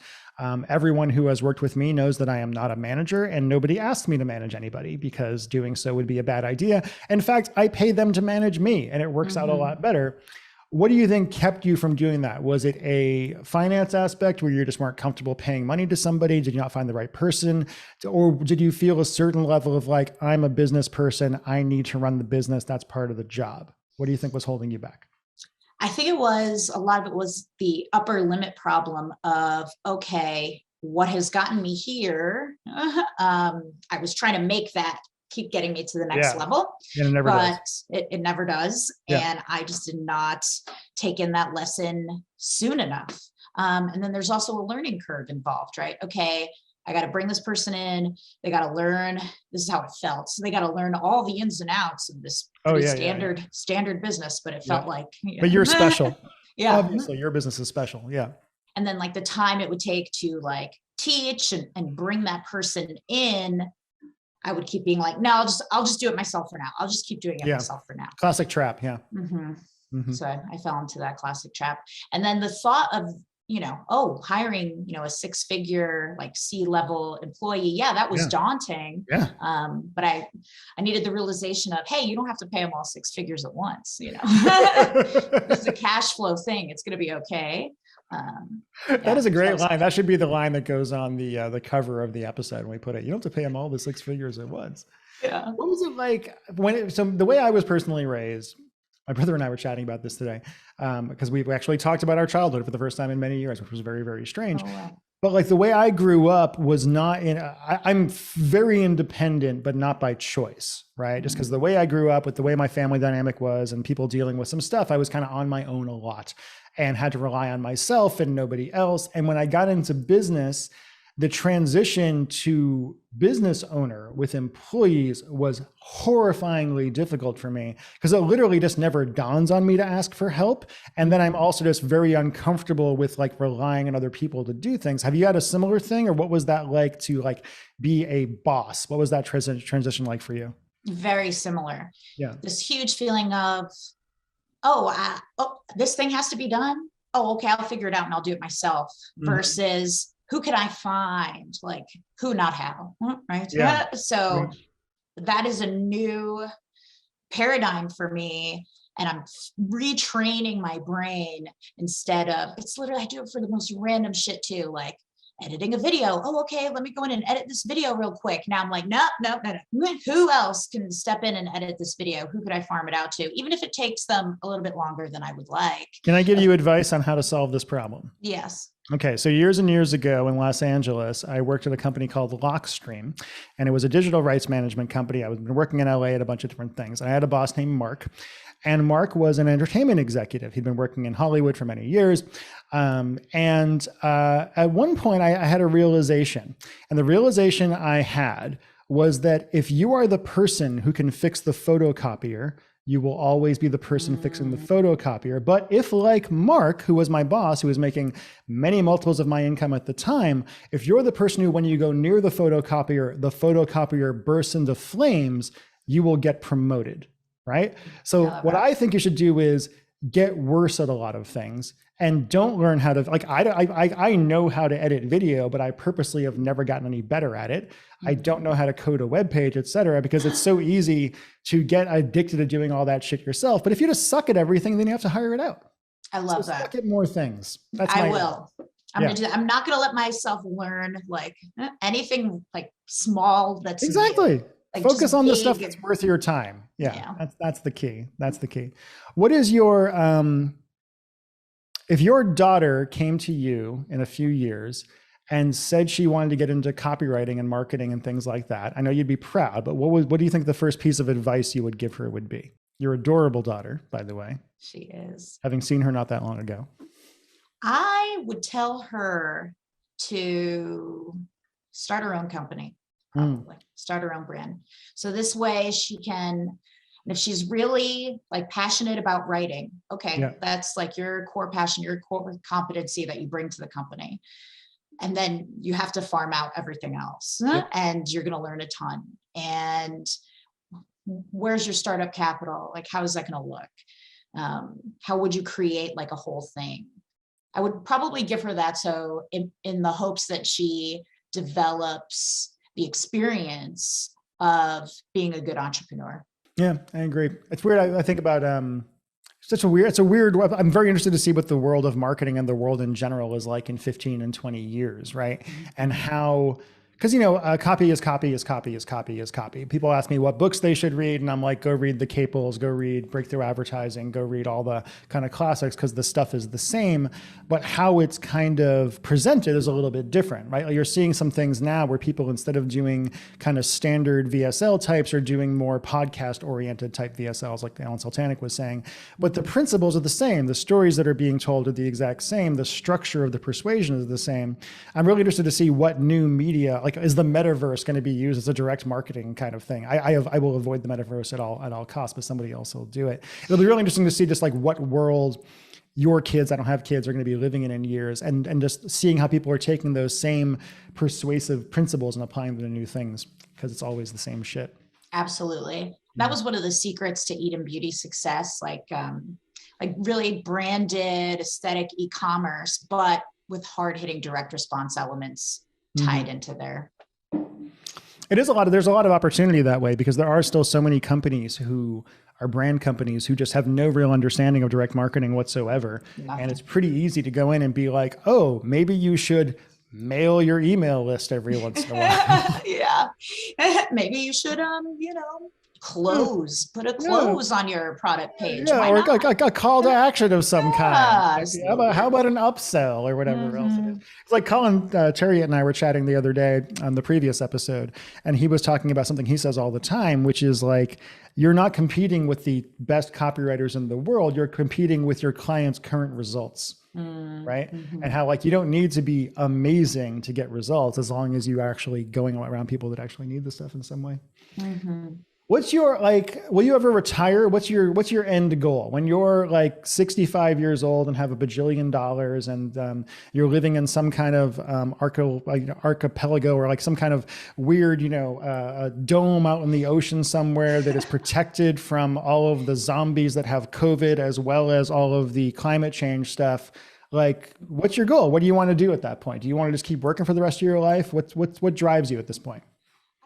Everyone who has worked with me knows that I am not a manager, and nobody asked me to manage anybody, because doing so would be a bad idea. In fact, I pay them to manage me, and it works out a lot better. What do you think kept you from doing that? Was it a finance aspect where you just weren't comfortable paying money to somebody? Did you not find the right person? Or did you feel a certain level of like, I'm a business person, I need to run the business, that's part of the job? What do you think was holding you back? I think a lot of it was the upper limit problem of, okay, what has gotten me here? I was trying to make that keep getting me to the next level, and it never does. And I just did not take in that lesson soon enough. And then there's also a learning curve involved, right? Okay, I got to bring this pretty They got to learn. This is how it felt. So they got to learn all the ins and outs of this standard business, but it felt like, but you're special. Obviously your business is special. Yeah. And then like the time it would take to like teach and bring that person in, I would keep being like, no, I'll just do it myself for now. I'll just keep doing it myself for now. Classic trap. Yeah. So I fell into that classic trap. And then the thought of, hiring, a 6-figure, like C-level employee. Yeah, that was daunting. Yeah. But I needed the realization of, hey, you don't have to pay them all 6 figures at once. It's a cash flow thing. It's going to be okay. That is a great line. That should be the line that goes on the cover of the episode when we put it. You don't have to pay them all the 6 figures at once. Yeah. What was it like so the way I was personally raised, my brother and I were chatting about this today, because we actually talked about our childhood for the first time in many years, which was very, very strange. Oh, wow. But like the way I grew up was not I'm very independent, but not by choice, right? Just because the way I grew up with the way my family dynamic was and people dealing with some stuff, I was kind of on my own a lot and had to rely on myself and nobody else. And when I got into business, the transition to business owner with employees was horrifyingly difficult for me because it literally just never dawns on me to ask for help. And then I'm also just very uncomfortable with like relying on other people to do things. Have you had a similar thing, or what was that like to like be a boss? What was that transition like for you? Very similar. Yeah. This huge feeling of, this thing has to be done. Oh, okay, I'll figure it out and I'll do it myself. Versus who can I find? Like who, not how, right? Yeah. So that is a new paradigm for me. And I'm retraining my brain instead of, it's literally, I do it for the most random shit too. Like editing a video. Oh, okay, let me go in and edit this video real quick. Now I'm like, no. Who else can step in and edit this video? Who could I farm it out to? Even if it takes them a little bit longer than I would like. Can I give you advice on how to solve this problem? Yes. Okay, so years and years ago in Los Angeles, I worked at a company called Lockstream, and it was a digital rights management company. I was working in LA at a bunch of different things. I had a boss named Mark, and Mark was an entertainment executive. He'd been working in Hollywood for many years. And at one point, I had a realization, and the realization I had was that if you are the person who can fix the photocopier, you will always be the person fixing the photocopier. But if, like Mark, who was my boss, who was making many multiples of my income at the time, if you're the person who, when you go near the photocopier bursts into flames, you will get promoted, right? So what I think you should do is get worse at a lot of things and don't learn how to, like, I know how to edit video, but I purposely have never gotten any better at it. I don't know how to code a web page, et cetera, because it's so easy to get addicted to doing all that shit yourself. But if you just suck at everything, then you have to hire it out. I love that. Suck at more things. I will. I'm gonna do that. I'm not gonna let myself learn like anything like small. That's exactly. New. Like focus on the stuff that's worth your time. Yeah. That's the key. That's the key. What is your, if your daughter came to you in a few years and said she wanted to get into copywriting and marketing and things like that, I know you'd be proud, but what do you think the first piece of advice you would give her would be? Your adorable daughter, by the way. She is. Having seen her not that long ago. I would tell her to start her own company. Probably start her own brand. So this way she can, and if she's really like passionate about writing, that's like your core passion, your core competency that you bring to the company. And then you have to farm out everything else and you're going to learn a ton. And where's your startup capital? Like, how is that going to look? How would you create like a whole thing? I would probably give her that. So in the hopes that she develops the experience of being a good entrepreneur. Yeah, I agree. It's weird. I think about, it's a weird, I'm very interested to see what the world of marketing and the world in general is like in 15 and 20 years, right? And how, because, copy is copy is copy is copy is copy. People ask me what books they should read. And I'm like, go read The Caples, go read Breakthrough Advertising, go read all the kind of classics because the stuff is the same. But how it's kind of presented is a little bit different, right? Like you're seeing some things now where people, instead of doing kind of standard VSL types, are doing more podcast oriented type VSLs, like Alan Sultanic was saying. But the principles are the same. The stories that are being told are the exact same. The structure of the persuasion is the same. I'm really interested to see what new media, like, is the metaverse going to be used as a direct marketing kind of thing? I will avoid the metaverse at all costs, but somebody else will do it. It'll be really interesting to see just like what world your kids, I don't have kids, are going to be living in years, and just seeing how people are taking those same persuasive principles and applying them to new things, because it's always the same shit. Absolutely. That was one of the secrets to Eden Beauty success, like really branded aesthetic e-commerce, but with hard hitting direct response elements tied into there. It is there's a lot of opportunity that way, because there are still so many companies who are brand companies who just have no real understanding of direct marketing whatsoever. Nothing. And it's pretty easy to go in and be like, oh, maybe you should mail your email list every once in a while. Yeah. Maybe you should, put a close on your product page. Yeah, Why or not? a call to action of some kind. Like, how about an upsell or whatever else it is? It's like Colin Terriot and I were chatting the other day on the previous episode, and he was talking about something he says all the time, which is like, you're not competing with the best copywriters in the world. You're competing with your client's current results. Right. And how like, you don't need to be amazing to get results, as long as you're actually going around people that actually need the stuff in some way. What's your, like, will you ever retire? What's your end goal when you're like 65 years old and have $1 bajillion and you're living in some kind of archipelago, or like some kind of weird, a dome out in the ocean somewhere that is protected from all of the zombies that have COVID, as well as all of the climate change stuff? Like, what's your goal? What do you want to do at that point? Do you want to just keep working for the rest of your life? What drives you at this point?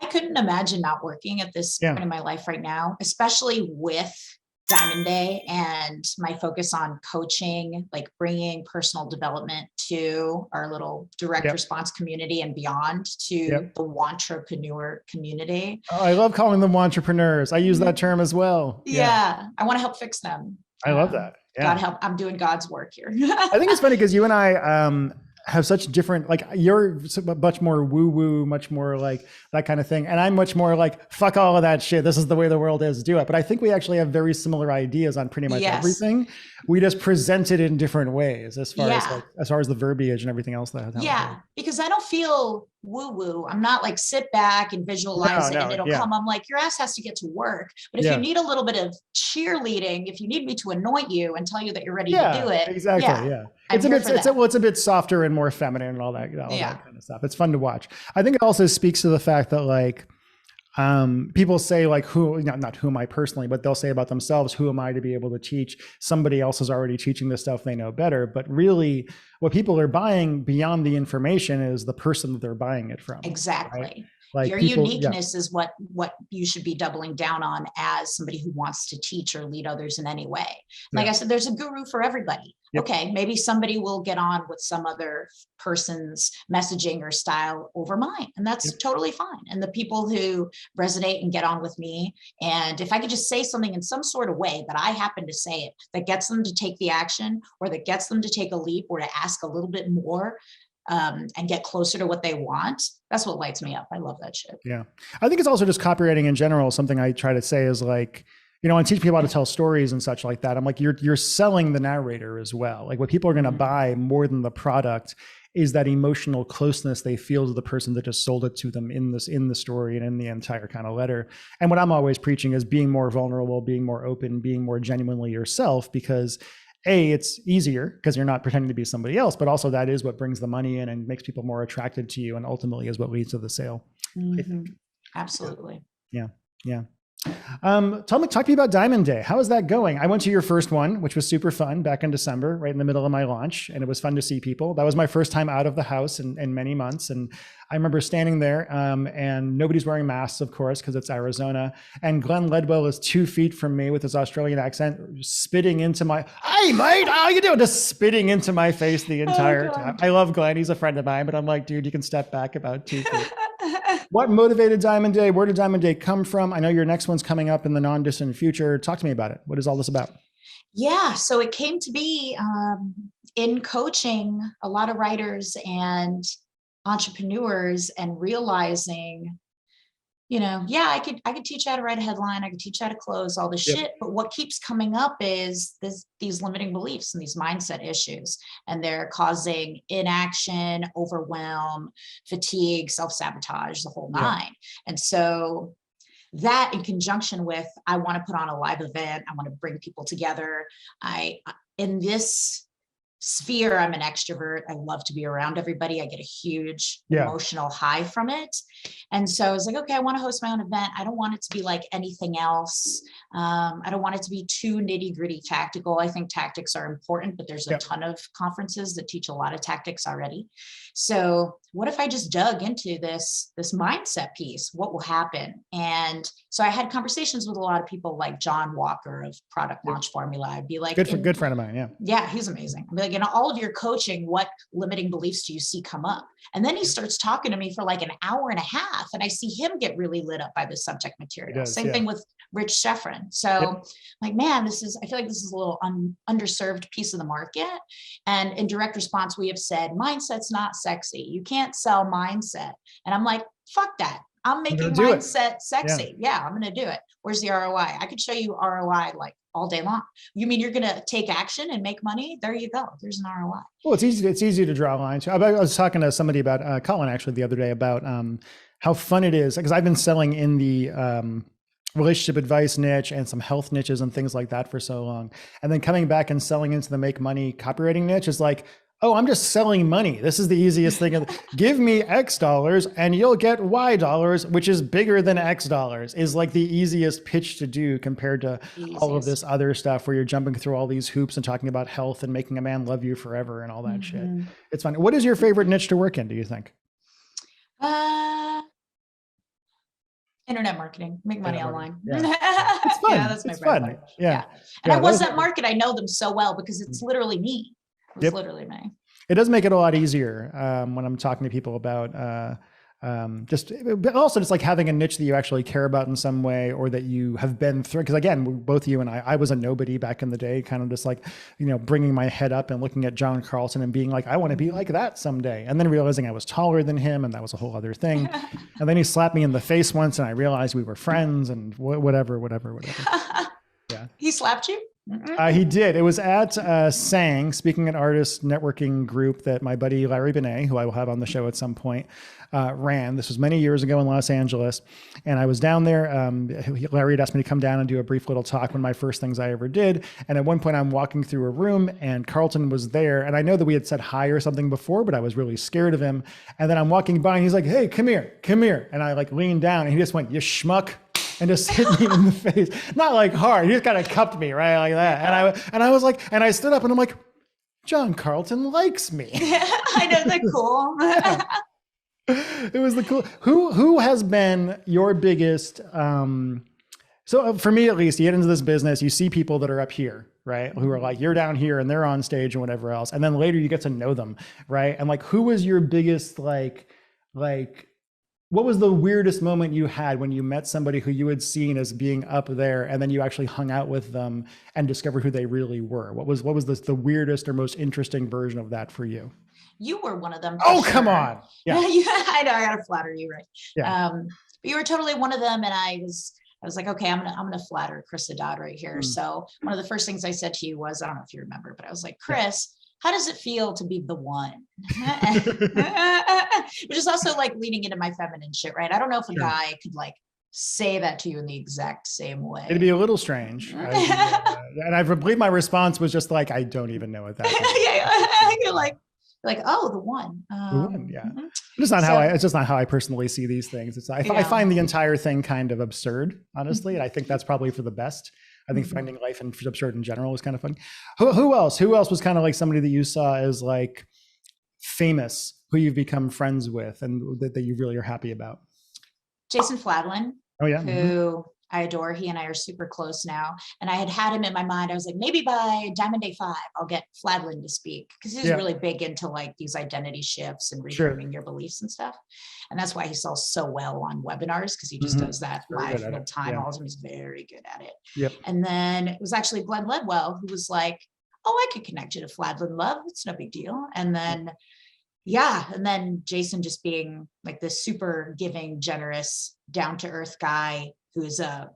I couldn't imagine not working at this point in my life right now, especially with Diamond Day and my focus on coaching, like bringing personal development to our little direct response community and beyond, to the wantrepreneur community. Oh, I love calling them wantrepreneurs. I use that term as well. Yeah. I want to help fix them. I love that. God help. I'm doing God's work here. I think it's funny because you and I have such different, like, you're much more woo-woo, much more like that kind of thing. And I'm much more like, fuck all of that shit. This is the way the world is, do it. But I think we actually have very similar ideas on pretty much everything. We just present it in different ways as far as the verbiage and everything else that. Because I don't feel woo-woo. I'm not like sit back and visualize it and it'll come. I'm like, your ass has to get to work. But if you need a little bit of cheerleading, if you need me to anoint you and tell you that you're ready to do it. Exactly. It's a bit softer and more feminine and all that kind of stuff. It's fun to watch. I think it also speaks to the fact that like, people say like, not who am I personally, but they'll say about themselves, who am I to be able to teach? Somebody else is already teaching this stuff, they know better. But really what people are buying beyond the information is the person that they're buying it from. Exactly. Right? Like your uniqueness is what you should be doubling down on as somebody who wants to teach or lead others in any way. Like I said, there's a guru for everybody. Okay, maybe somebody will get on with some other person's messaging or style over mine, and that's totally fine. And the people who resonate and get on with me, and if I could just say something in some sort of way that I happen to say it, that gets them to take the action, or that gets them to take a leap, or to ask a little bit more, and get closer to what they want, that's what lights me up. I love that shit. Yeah. I think it's also just copywriting in general. Something I try to say is like, I teach people how to tell stories and such like that. I'm like, you're selling the narrator as well. Like what people are going to buy more than the product is that emotional closeness they feel to the person that just sold it to them in the story and in the entire kind of letter. And what I'm always preaching is being more vulnerable, being more open, being more genuinely yourself, because it's easier because you're not pretending to be somebody else, but also that is what brings the money in and makes people more attracted to you, and ultimately is what leads to the sale. I think. Absolutely. Yeah. Talk to me about Diamond Day. How is that going? I went to your first one, which was super fun back in December, right in the middle of my launch. And it was fun to see people. That was my first time out of the house in many months. And I remember standing there and nobody's wearing masks, of course, because it's Arizona. And Glenn Ledwell is 2 feet from me with his Australian accent, spitting into my, hey mate, how you doing? Just spitting into my face the entire time. I love Glenn. He's a friend of mine, but I'm like, dude, you can step back about 2 feet. What motivated Diamond Day? Where did Diamond Day come from? I know your next one's coming up in the non-distant future. Talk to me about it. What is all this about? Yeah, so it came to be in coaching a lot of writers and entrepreneurs, and realizing, I could teach how to write a headline, I could teach how to close, all this shit, but what keeps coming up is these limiting beliefs and these mindset issues, and they're causing inaction, overwhelm, fatigue, self-sabotage, the whole nine. And so that, in conjunction with, I want to put on a live event, I want to bring people together. In this sphere. I'm an extrovert. I love to be around everybody. I get a huge emotional high from it. And so I was like, okay, I want to host my own event. I don't want it to be like anything else. I don't want it to be too nitty gritty tactical. I think tactics are important, but there's a ton of conferences that teach a lot of tactics already. So what if I just dug into this mindset piece? What will happen? And so I had conversations with a lot of people like John Walker of Product Launch Formula. I'd be like, good friend of mine. Yeah. Yeah, he's amazing. I'd be like, in all of your coaching, what limiting beliefs do you see come up? And then he starts talking to me for like an hour and a half, and I see him get really lit up by the subject material. Same thing with Rich Sheffrin. So like, man, I feel like this is a little underserved piece of the market. And in direct response, we have said, mindset's not sexy. You can't sell mindset. And I'm like, fuck that. I'm making mindset sexy. Yeah, I'm going to do it. Where's the ROI? I could show you ROI like all day long. You mean you're going to take action and make money? There you go. There's an ROI. Well, it's easy to draw lines. I was talking to somebody about Colin actually the other day about how fun it is, because I've been selling in the relationship advice niche and some health niches and things like that for so long. And then coming back and selling into the make money copywriting niche is like, oh, I'm just selling money. This is the easiest thing. Give me X dollars and you'll get Y dollars, which is bigger than X dollars, is like the easiest pitch to do compared to all of this other stuff where you're jumping through all these hoops and talking about health and making a man love you forever and all that shit. It's fun. What is your favorite niche to work in, do you think? Internet marketing, make money online. Yeah. It's fun. Yeah, that's my favorite. Yeah. And I was that market. I know them so well because it's literally me. It's literally me. It does make it a lot easier when I'm talking to people about but also just like having a niche that you actually care about in some way, or that you have been through. Because again, both you and I was a nobody back in the day, kind of just like, bringing my head up and looking at John Carlson and being like, I want to be like that someday. And then realizing I was taller than him, and that was a whole other thing. And then he slapped me in the face once and I realized we were friends and whatever. Yeah. He slapped you? He did. It was at Sang, Speaking at Artists networking group that my buddy Larry Benet, who I will have on the show at some point, ran. This was many years ago in Los Angeles. And I was down there. Larry had asked me to come down and do a brief little talk, one of my first things I ever did. And at one point I'm walking through a room and Carlton was there. And I know that we had said hi or something before, but I was really scared of him. And then I'm walking by and he's like, hey, come here. And I like leaned down and he just went, you schmuck. And just hit me in the face. Not like hard. He just kind of cupped me right like that. And I was like, and I stood up and I'm like, John Carlton likes me. I know, they're cool. It was the cool. Who has been your biggest? So for me, at least, you get into this business, you see people that are up here, right? Who are like, you're down here and they're on stage and whatever else. And then later you get to know them, right? And like, who was your biggest, like, what was the weirdest moment you had when you met somebody who you had seen as being up there and then you actually hung out with them and discovered who they really were? What was the weirdest or most interesting version of that for you? You were one of them. Oh, sure. Come on. Yeah. I know, I gotta flatter you, right? Yeah. But you were totally one of them. And I was like, okay, I'm gonna flatter Chris Haddad right here. So one of the first things I said to you was, I don't know if you remember, but I was like, Chris, how does it feel to be the one? Which is also like leaning into my feminine shit, right? I don't know if a guy could like say that to you in the exact same way. It'd be a little strange. And I believe my response was just like, I don't even know what that is. You're like, oh, the one. The one, yeah. It's just not how I personally see these things. I find the entire thing kind of absurd, honestly. And I think that's probably for the best. I think finding life and absurd in general is kind of funny. Who else? Who else was kind of like somebody that you saw as like famous, who you've become friends with and that you really are happy about? Jason Fladlin. Oh yeah. Who I adore. He and I are super close now. And I had him in my mind. I was like, maybe by Diamond Day 5, I'll get Fladlin to speak, because he's really big into like these identity shifts and reframing your beliefs and stuff. And that's why he sells so well on webinars, because he just does that live real time. All of him, he's very good at it. Yep. And then it was actually Glenn Ledwell who was like, oh, I could connect you to Fladlin Love. It's no big deal. And then Jason just being like this super giving, generous, down-to-earth guy who's a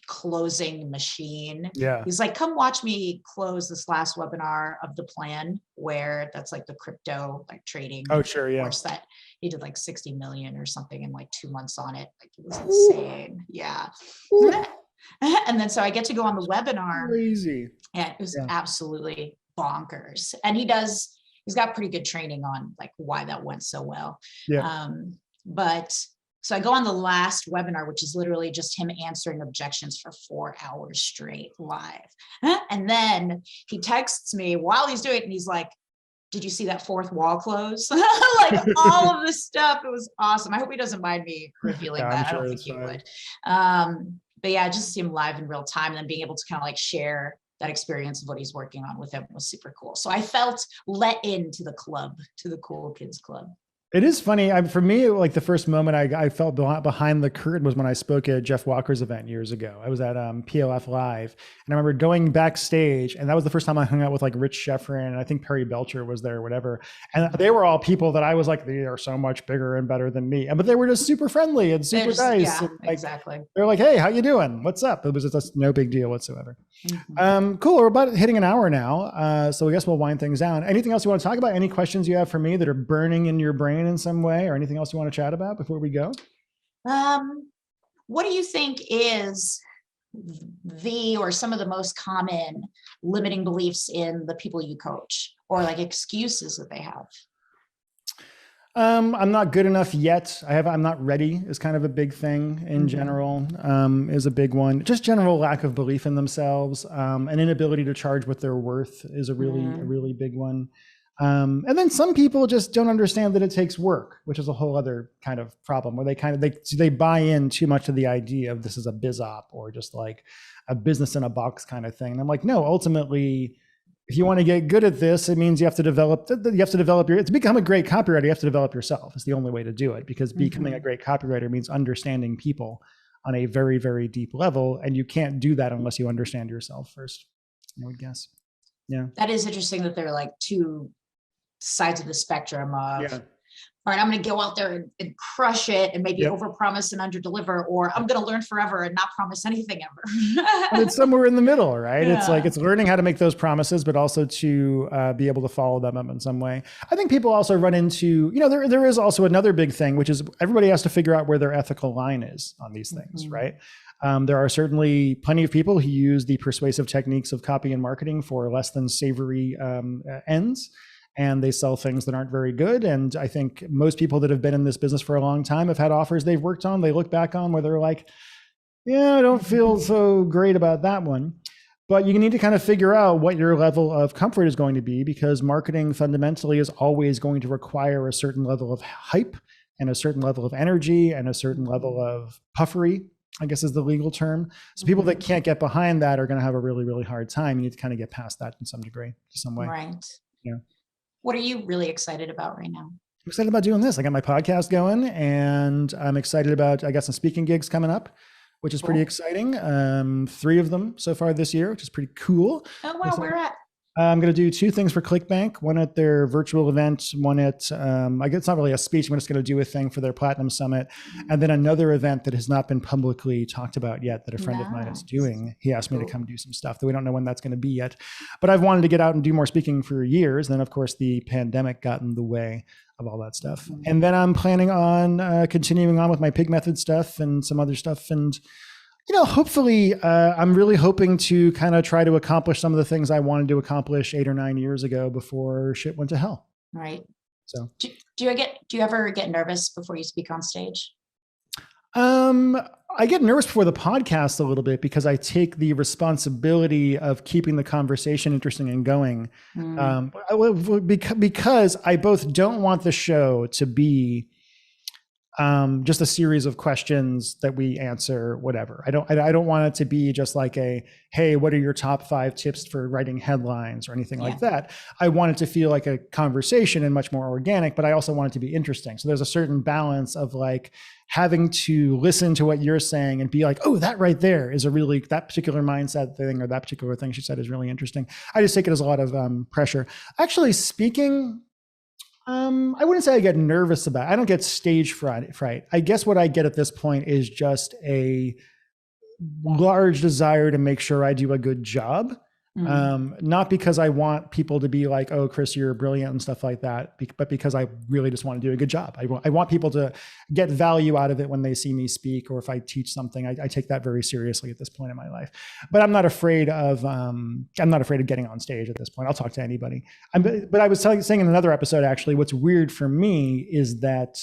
closing machine. Yeah. He's like, come watch me close this last webinar of the plan, where that's like the crypto like trading. Oh, sure. Yeah. Course that he did like 60 million or something in like 2 months on it. Like it was insane. Yeah. And then so I get to go on the webinar. Crazy. Yeah, it was absolutely bonkers. And he's got pretty good training on like why that went so well. Yeah. But so I go on the last webinar, which is literally just him answering objections for 4 hours straight live. And then he texts me while he's doing it, and he's like, did you see that fourth wall close? Like all of this stuff. It was awesome. I hope he doesn't mind me revealing that. I don't think he would. But yeah, just to see him live in real time and then being able to kind of like share that experience of what he's working on with him was super cool. So I felt let into the club, to the cool kids club. It is funny. For me, like the first moment I felt behind the curtain was when I spoke at Jeff Walker's event years ago. I was at PLF Live, and I remember going backstage, and that was the first time I hung out with like Rich Sheffrin, and I think Perry Belcher was there or whatever. And they were all people that I was like, they are so much bigger and better than me. But they were just super friendly and super nice. Yeah, and like, exactly. They're like, hey, how you doing? What's up? It was just no big deal whatsoever. Mm-hmm. Cool. We're about hitting an hour now. So I guess we'll wind things down. Anything else you want to talk about? Any questions you have for me that are burning in your brain in some way, or anything else you want to chat about before we go? What do you think is or some of the most common limiting beliefs in the people you coach, or like excuses that they have? I'm not good enough yet. I'm not ready is kind of a big thing in general, is a big one. Just general lack of belief in themselves, an inability to charge what they're worth is a really big one. And then some people just don't understand that it takes work, which is a whole other kind of problem, where they buy in too much to the idea of this is a biz op or just like a business in a box kind of thing. And I'm like, no, ultimately, if you want to get good at this, it means you have to develop to become a great copywriter, you have to develop yourself. It's the only way to do it, because becoming a great copywriter means understanding people on a very, very deep level. And you can't do that unless you understand yourself first, I would guess. Yeah. That is interesting that they're like two sides of the spectrum of, all right, I'm going to go out there and crush it and maybe overpromise and underdeliver, or I'm going to learn forever and not promise anything ever. And it's somewhere in the middle, right? Yeah. It's like, it's learning how to make those promises, but also to be able to follow them up in some way. I think people also run into, there is also another big thing, which is everybody has to figure out where their ethical line is on these things, right? There are certainly plenty of people who use the persuasive techniques of copy and marketing for less than savory ends. And they sell things that aren't very good. And I think most people that have been in this business for a long time have had offers they've worked on, they look back on where they're like, yeah, I don't feel so great about that one. But you need to kind of figure out what your level of comfort is going to be, because marketing fundamentally is always going to require a certain level of hype and a certain level of energy and a certain level of puffery, I guess is the legal term. So people that can't get behind that are going to have a really, really hard time. You need to kind of get past that in some degree, to some way. Right. Yeah. What are you really excited about right now? I'm excited about doing this. I got my podcast going, and I'm excited about, I got some speaking gigs coming up, which is pretty exciting. 3 of them so far this year, which is pretty cool. Oh, wow. Where at? I'm going to do 2 things for ClickBank, one at their virtual event, one at, I guess it's not really a speech, I'm just going to do a thing for their Platinum Summit, and then another event that has not been publicly talked about yet that a friend of mine is doing. He asked me to come do some stuff that we don't know when that's going to be yet, but I've wanted to get out and do more speaking for years. And then of course the pandemic got in the way of all that stuff. And then I'm planning on continuing on with my pig method stuff and some other stuff. And hopefully, I'm really hoping to kind of try to accomplish some of the things I wanted to accomplish 8 or 9 years ago before shit went to hell. Right. So, do you ever get nervous before you speak on stage? I get nervous before the podcast a little bit, because I take the responsibility of keeping the conversation interesting and going. Because I both don't want the show to be just a series of questions that we answer, whatever. I don't want it to be just like hey, what are your top 5 tips for writing headlines or anything like that. I want it to feel like a conversation and much more organic, but I also want it to be interesting. So there's a certain balance of like having to listen to what you're saying and be like, oh, that right there is that particular mindset thing or that particular thing she said is really interesting. I just take it as a lot of pressure. Actually, speaking, I wouldn't say I get nervous about it. I don't get stage fright. I guess what I get at this point is just a large desire to make sure I do a good job. Not because I want people to be like, oh, Chris, you're brilliant and stuff like that, but because I really just want to do a good job. I want people to get value out of it when they see me speak, or if I teach something. I take that very seriously at this point in my life. But I'm not afraid of getting on stage at this point. I'll talk to anybody. But I was saying in another episode, actually, what's weird for me is that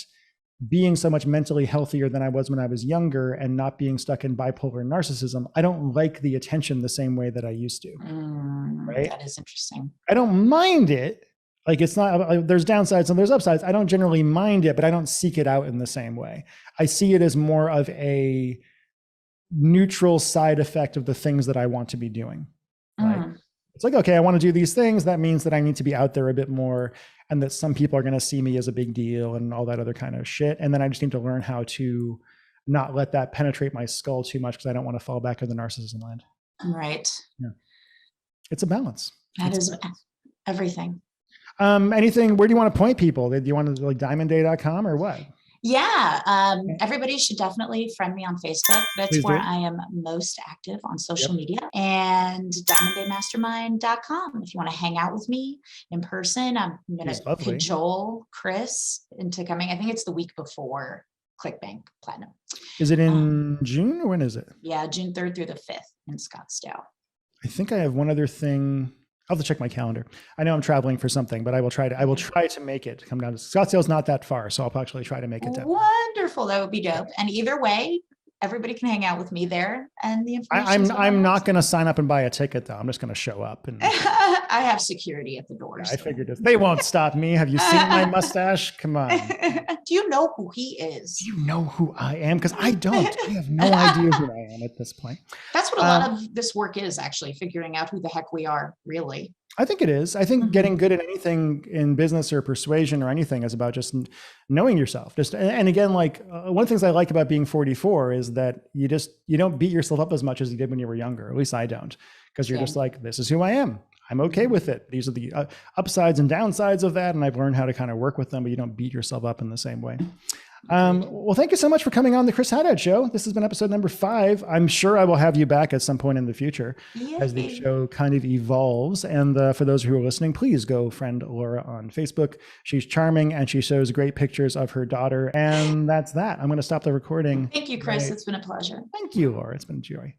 being so much mentally healthier than I was when I was younger and not being stuck in bipolar narcissism, I don't like the attention the same way that I used to. Right? That is interesting. I don't mind it. Like, it's not, there's downsides and there's upsides. I don't generally mind it, but I don't seek it out in the same way. I see it as more of a neutral side effect of the things that I want to be doing. Right? It's like, okay, I want to do these things. That means that I need to be out there a bit more, and that some people are going to see me as a big deal and all that other kind of shit. And then I just need to learn how to not let that penetrate my skull too much, because I don't want to fall back in the narcissism land. Right. Yeah. It's a balance. That is everything. Anything, where do you want to point people? Do you want to like diamondday.com or what? Yeah. Everybody should definitely friend me on Facebook. That's Please where do. I am most active on social media. And diamonddaymastermind.com. If you want to hang out with me in person, I'm going to cajole Chris into coming. I think it's the week before ClickBank Platinum. Is it in June, or when is it? Yeah, June 3rd through the 5th in Scottsdale. I think I have one other thing. I'll have to check my calendar. I know I'm traveling for something, but I will try to make it come down to Scottsdale's not that far. So I'll actually try to make it down. Wonderful. That would be dope. And either way, everybody can hang out with me there. And the information. I'm not going to sign up and buy a ticket though. I'm just going to show up. And I have security at the door. Yeah, so. I figured they won't stop me. Have you seen my mustache? Come on. Do you know who he is? Do you know who I am? Because I don't. I have no idea who I am at this point. That's what a lot of this work is, actually, figuring out who the heck we are, really. I think it is. I think getting good at anything in business or persuasion or anything is about just knowing yourself. And again, like one of the things I like about being 44 is that you don't beat yourself up as much as you did when you were younger. At least I don't, because you're just like, this is who I am. I'm okay with it. These are the upsides and downsides of that. And I've learned how to kind of work with them, but you don't beat yourself up in the same way. Well, thank you so much for coming on the Chris Haddad Show. This has been episode number 5. I'm sure I will have you back at some point in the future as the show kind of evolves. And for those who are listening, please go friend Laura on Facebook. She's charming and she shows great pictures of her daughter. And that's that. I'm going to stop the recording. Thank you, Chris. It's been a pleasure. Thank you, Laura. It's been a joy.